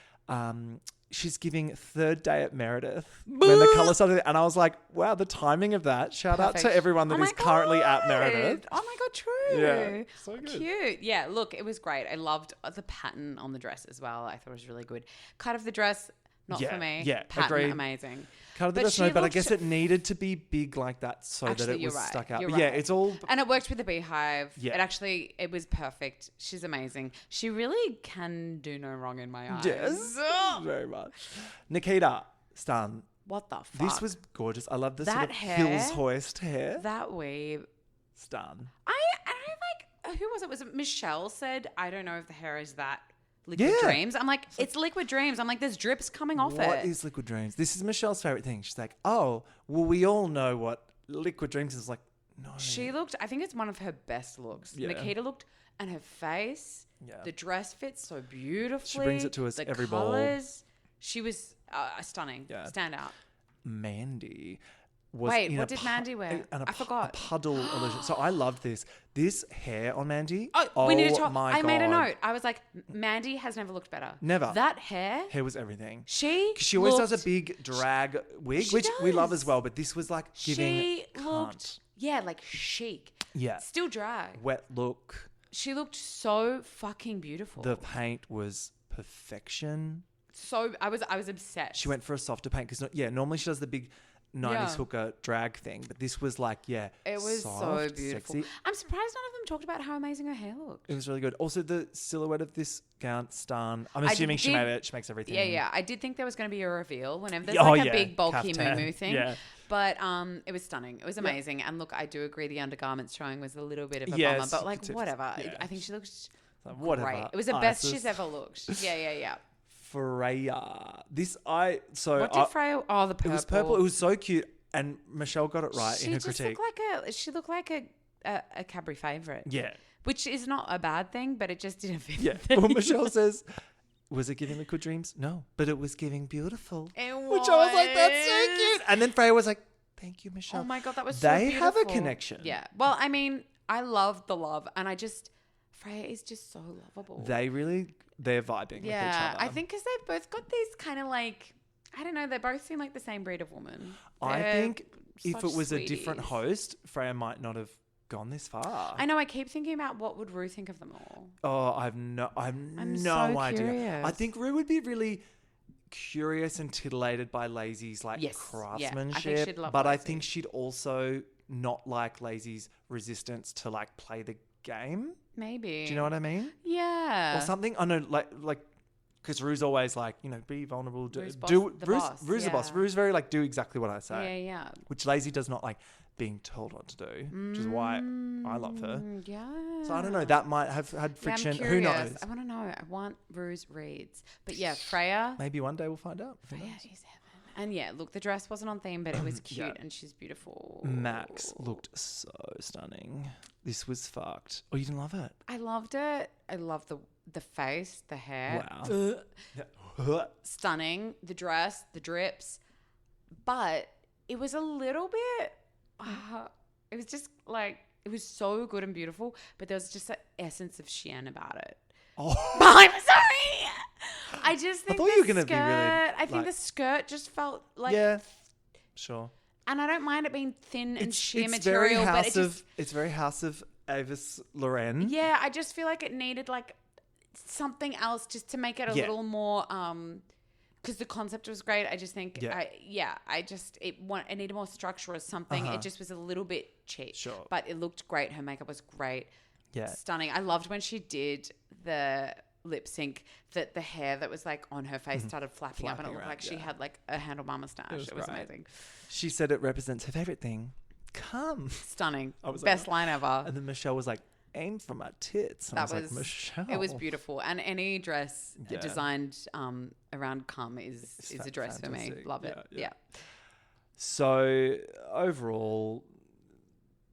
she's giving third day at Meredith when the colour started, and I was like, wow, the timing of that. Shout out to Perfect. everyone that is currently at Meredith. Oh my God, true. Yeah, so good. Cute. Yeah, look, it was great. I loved the pattern on the dress as well. I thought it was really good. Cut of the dress, not Yeah, for me. yeah, Pattern, agreed. amazing. Cut of the But dress, she no, but I looked- guess it needed to be big like that so that Actually, it you're was right. stuck out. You're But yeah, right. it's all. And it worked with the beehive. Yeah. It was perfect. She's amazing. She really can do no wrong in my eyes. Yes, Ugh. very much. Nikita, stan. What the fuck? This was gorgeous. I love the sort That of hair- Hills hoist hair. that weave. Stan. I like, who was it? Was it Michelle said, I don't know if the hair is that Liquid Yeah. Dreams. I'm like, it's Liquid Dreams. I'm like, there's drips coming off What it. is Liquid Dreams? This is Michelle's favorite thing. She's like, oh, well, we all know what Liquid Dreams is. Like, no. She looked, I think it's one of her best looks. Yeah. Nikita looked, and her face, Yeah. the dress fits so beautifully. brings it to us the every ball. colours. She was stunning. Yeah. Stand out. Mandy was Wait, in what a did Mandy wear? I forgot. A puddle illusion. So I loved this. This hair on Mandy. Oh, we need to talk. My I made a God. note. I was like, Mandy has never looked better. Never. That hair. Hair was everything. She always looked, does a big drag wig, She which we love does. as well. But this was like giving She cunt. looked, like chic. Yeah. Still drag. Wet look. She looked so fucking beautiful. The paint was perfection. So I was obsessed. She went for a softer paint because normally she does the big 90s Yeah. hooker drag thing, but this was like It was soft, so beautiful. sexy. I'm surprised none of them talked about how amazing her hair looked. It was really good. Also, the silhouette of this gown, stan. I'm I assuming she did- made it. She makes everything. Yeah. I did think there was going to be a reveal whenever there's Oh, like a yeah. big bulky Caftan. moo thing. Yeah. But it was stunning. It was amazing. And look, I do agree the undergarments showing was a little bit of a Yes, bummer, but like it's- whatever. yeah. I think she looked Like, whatever. great. It was the best Isis. she's ever looked. Yeah. Freya. What did Freya? Oh, the purple. It was purple. It was so cute, and Michelle got it right She in her just critique. looked like a Cadbury favourite. Yeah. Which is not a bad thing, but it just didn't fit. Yeah. the Well, theme. Michelle says Was it giving liquid dreams? No, but it was giving beautiful. It Which I was like, that's so was. cute. And then Freya was like, thank you, Michelle. Oh my God, that was so They beautiful. have a connection. Yeah. Well, I mean, I love the love, and Freya is just so lovable. They're vibing with each yeah, other. I think because they've both got these kind of like, I don't know, they both seem like the same breed of woman. I They're think if such it was a different sweeties. host, Freya might not have gone this far. I know. I keep thinking about what would Rue think of them all. Oh, I've no so idea. curious. I think Rue would be really curious and titillated by Lazy's like Yes, yeah. craftsmanship, I think she'd love but I Lazy. think she'd also not like Lazy's resistance to like play the game. Maybe. Do you know what I mean? Yeah. Or something. I know, like because Rue's always like, be vulnerable. Rue's Rue's the boss, the boss. yeah. Rue's very like, do exactly what I say. Yeah. Which Lazy does not like being told what to do, which is why I love her. Yeah. So I don't know. That might have had Yeah, friction. I'm Who curious. knows? I want to know. I want Rue's reads. But yeah, Freya. Maybe one day we'll find out. Who Freya knows? is heaven. And yeah, look, the dress wasn't on theme, but it was cute Yeah. and she's beautiful. Max looked so stunning. This was fucked. Oh, you didn't love it? I loved it. I loved the face, the hair. Wow. Yeah. Stunning. The dress, the drips. But it was a little bit, it was just like, it was so good and beautiful, but there was just an essence of Shein about it. Oh. I'm sorry. I just think thought the you were gonna skirt, be really, I think like- the skirt just felt like, Yeah. Sure. and I don't mind it being thin and sheer very material, but house it of just, it's very House of Avis Loren. yeah, I just feel like it needed like something else just to make it a Yeah. little more, because the concept was great. I just think, Yeah. it needed more structure or something. It just was a little bit cheap. Sure. But it looked great. Her makeup was great. Yeah. Stunning. I loved when she did the lip sync that the hair that was like on her face started flapping up and it Flapping looked around, like she yeah. had like a handlebar mustache. was It was great. amazing. She said it represents her favorite thing. Come. Stunning. I was like, Best line ever. And then Michelle was like, aim for my tits. And I was like, Michelle. It was beautiful. And any dress Yeah. designed around cum is a dress for me. fantastic. Love it. Yeah, Yeah. So overall,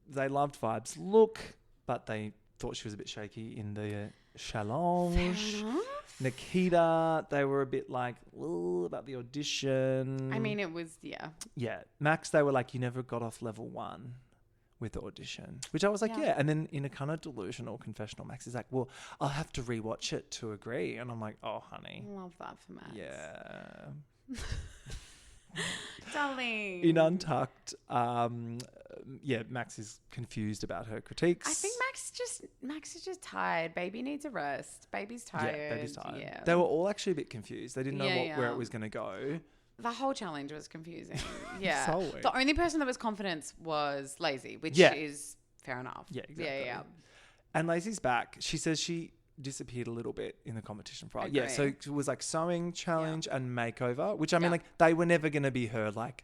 they loved Vibe's look, but they thought she was a bit shaky in the challenge. Nikita, they were a bit like, "Ooh," about the audition. I mean, it was, yeah. Yeah. Max, they were like, you never got off level 1 with the audition, which I was like, Yeah. yeah. And then in a kind of delusional confessional, Max is like, well, I'll have to rewatch it to agree. And I'm like, oh, honey. Love that for Max. Yeah. Darling. In Untucked, Max is confused about her critiques. I think Max is just tired. Baby needs a rest. Baby's tired. Yeah, baby's tired. Yeah. They were all actually a bit confused. They didn't know Yeah, where yeah. it was going to go. The whole challenge was confusing. Yeah. So weird. The only person that was confident was Lazy, which Yeah. is fair enough. Yeah, exactly. Yeah. And Lazy's back. She says she disappeared a little bit in the competition Friday. Yeah, so Agree. it was like sewing challenge and makeover, which I mean, Yeah. like they were never going to be her like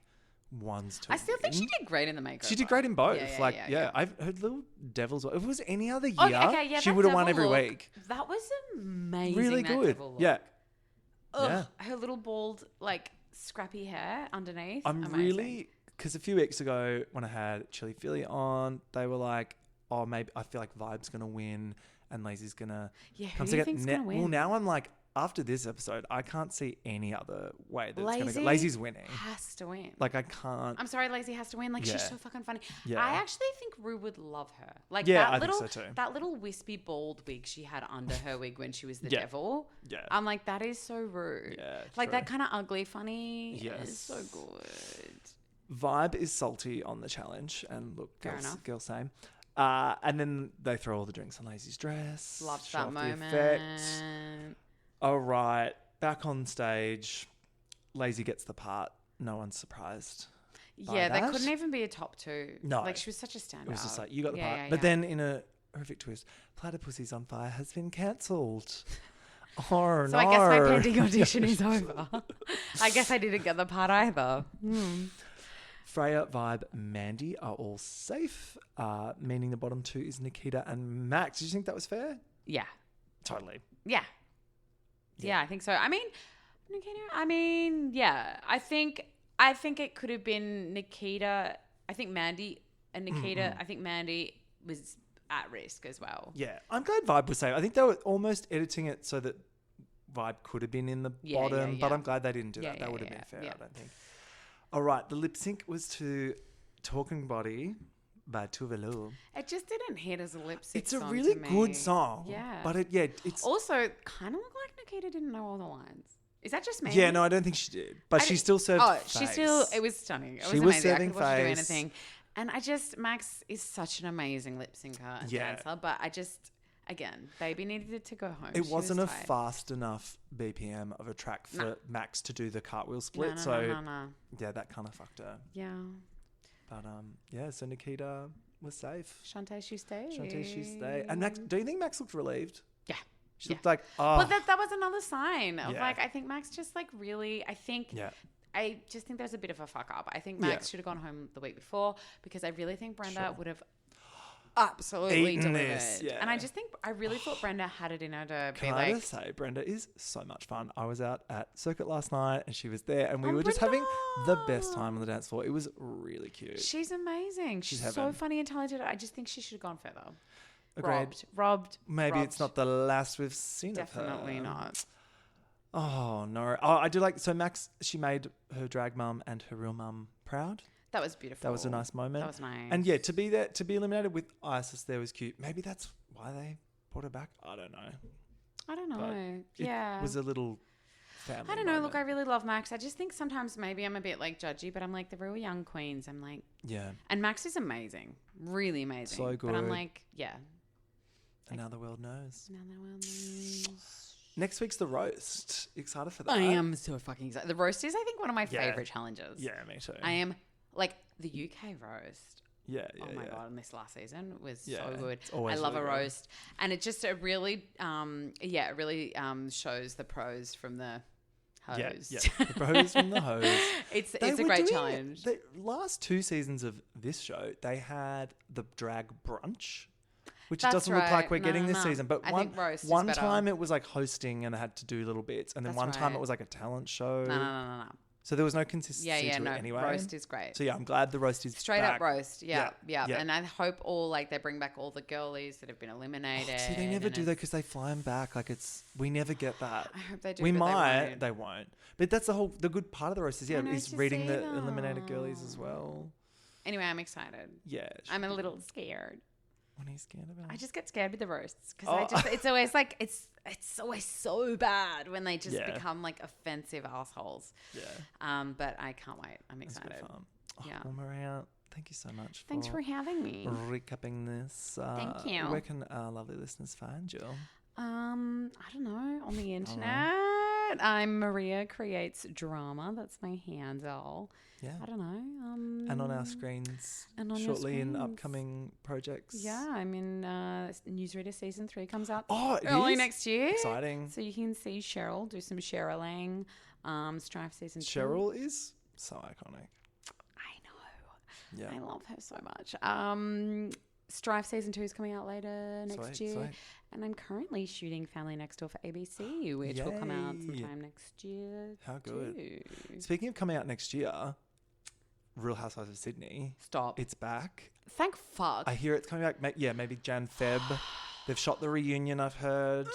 ones to I still think she win. did great in the makeover. She did great in both. Yeah. I've heard Little Devils. If it was any other year, Okay, yeah, she that would have won devil every look, week. That was amazing. Really that good. devil look. Yeah. Ugh, her little bald, like scrappy hair underneath. I'm amazing. really, because a few weeks ago when I had Chili Philly on, they were like, oh, maybe I feel like Vibe's going to win and Lazy's going to Yeah, who come do you second. think's gonna win? Well, now I'm like, after this episode, I can't see any other way that it's going to go. Lazy Lazy's winning. has to win. Like, I can't. I'm sorry, Lazy has to win. Like, Yeah. she's so fucking funny. Yeah. I actually think Rue would love her. Like, Yeah, that I think little, so too. that little wispy bald wig she had under her wig when she was the Yeah. devil. Yeah. I'm like, that is so Rue. Yeah, like, true. that kind of ugly funny Yes. is so good. Vibe is salty on the challenge, and look, Fair girls, enough. girls same. And then they throw all the drinks on Lazy's dress. Loved show that off the moment. effect. All right, back on stage, Lazy gets the part. No one's surprised. by Yeah, they that. couldn't even be a top two. No. Like, she was such a standout. It was just like, you got the Yeah, part. yeah, But yeah. then in a horrific twist, Platypussy's on Fire has been cancelled. Oh, So no. I guess my pending audition is over. I guess I didn't get the part either. Freya, Vibe, Mandy are all safe, meaning the bottom two is Nikita and Max. Did you think that was fair? Yeah. Totally. Yeah. Yeah, I think so. I mean, Nikita, yeah. I think it could have been Nikita. I think Mandy and Nikita, I think Mandy was at risk as well. Yeah. I'm glad Vibe was safe. I think they were almost editing it so that vibe could have been in the Yeah, bottom, yeah, but yeah. I'm glad they didn't do that. Yeah, That would yeah, have been fair, yeah. I don't think. All right, the lip sync was to Talking Body by Tuvalu. It just didn't hit as a lip sync It's a song really to me. good song. Yeah. But it's... Also, kind of looked like Nikita didn't know all the lines. Is that just me? Yeah, no, I don't think she did. But she still served face. It was stunning. It She was was amazing. I serving could watch her do face. anything. And Max is such an amazing lip syncer and Yeah. dancer, but again, baby needed to go home. It She wasn't was a tired. fast enough BPM of a track for No. Max to do the cartwheel split. No. Yeah, that kind of fucked her. Yeah. But so Nikita was safe. Shantae, she stayed. And Max, do you think Max looked relieved? Yeah. She looked like, oh. But that was another sign of Yeah. I think Max just really, Yeah. I just think there's a bit of a fuck up. I think Max Yeah. should have gone home the week before because I really think Brenda Sure. would have absolutely Eaten delivered. this, yeah. And I really thought Brenda had it in her to Can be I like, just say, Brenda is so much fun. I was out at Circuit last night and she was there and we Oh, were just having the Brenda! best time on the dance floor. It was really cute. she's amazing. She's so heaven. funny and talented. I just think she should have gone further. Agreed. Robbed. Maybe robbed. it's not the last we've seen Definitely of her. not. Oh, no. Oh, I do like... So Max, she made her drag mum and her real mum proud. That was beautiful. That was a nice moment. That was nice. And yeah, to be there, to be eliminated with Isis there was cute. Maybe that's why they brought her back. I don't know. I don't But know. it Yeah. was a little family I don't know. Look, I moment. really love Max. I just think sometimes maybe I'm a bit judgy, but I'm the real young queens. I'm Yeah. and Max is amazing, really amazing. So But I'm good. yeah. And now the world knows. Now the world knows. Next week's the roast. Excited for that? I am so fucking excited. The roast is, I think, one of my Yeah. favorite challenges. Yeah, me too. I am the UK roast. Yeah. Oh my god! And this last season was Yeah, so good. it's always I love really a good. roast, and it just it really shows the pros from the host. Yeah. The bros from the hose. It's They a were great doing challenge. The last two seasons of this show, they had the drag brunch, which That's it doesn't look right. like we're No, getting no, this no. season. But I think roast is one better. time it was hosting and they had to do little bits, and then That's one time right. it was a talent show. No. So there was no consistency Yeah, to no. it anyway. Roast is great. So yeah, I'm glad the roast is Straight back. up roast. Yeah. Yeah. And I hope all they bring back all the girlies that have been eliminated. See, they never and do that because they fly them back. We never get that. I hope they do. We but might, They won't. won't. But that's the good part of the roast is I know, is to reading see the them. eliminated girlies as well. Anyway, I'm excited. Yeah. I'm a little scared. What are you scared about? I just get scared with the roasts because it's always it's always so bad when they just Yeah. become offensive assholes. Yeah. But I can't wait. I'm It's excited. good fun. Yeah. Well, Maria, thank you so much. Thanks for having me. recapping this. Thank you. Where can our lovely listeners find you? I don't know, on the internet. I'm Maria Creates Drama. That's my handle. Yeah. I don't know. And on our screens and on your shortly in screens. upcoming projects. Yeah, I'm in Newsreader season 3 comes out Oh, it early is? next year. Exciting. So you can see Cheryl do some Cheryling. Strife season 2. Cheryl is so iconic. I know. Yeah. I love her so much. Strife season 2 is coming out later next Sweet, year. sweet. And I'm currently shooting Family Next Door for ABC, which will come out Yay. sometime next year. How good. too. Speaking of coming out next year, Real Housewives of Sydney. Stop. It's back. Thank fuck. I hear it's coming back. Maybe Jan, Feb. They've shot the reunion, I've heard.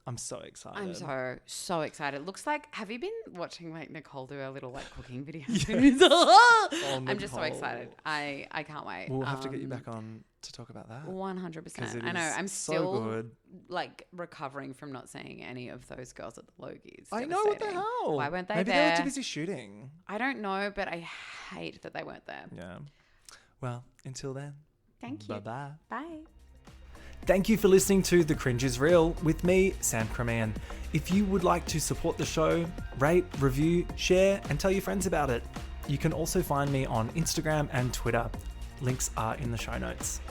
I'm so excited. I'm so excited. Looks like, have you been watching Nicole do her little cooking videos? I'm just so Nicole. excited. I can't wait. We'll have to get you back on to talk about that. 100%. it I know. is I'm so still good. recovering from not seeing any of those girls at the Logies. I know, what the Devastating. hell? Why weren't they Maybe there? they were too busy shooting. I don't know, but I hate that they weren't there. Yeah. Well, until then. Thank you. Bye-bye. Bye. Thank you for listening to The Cringe is Real with me, Sam Cremian. If you would like to support the show, rate, review, share, and tell your friends about it. You can also find me on Instagram and Twitter. Links are in the show notes.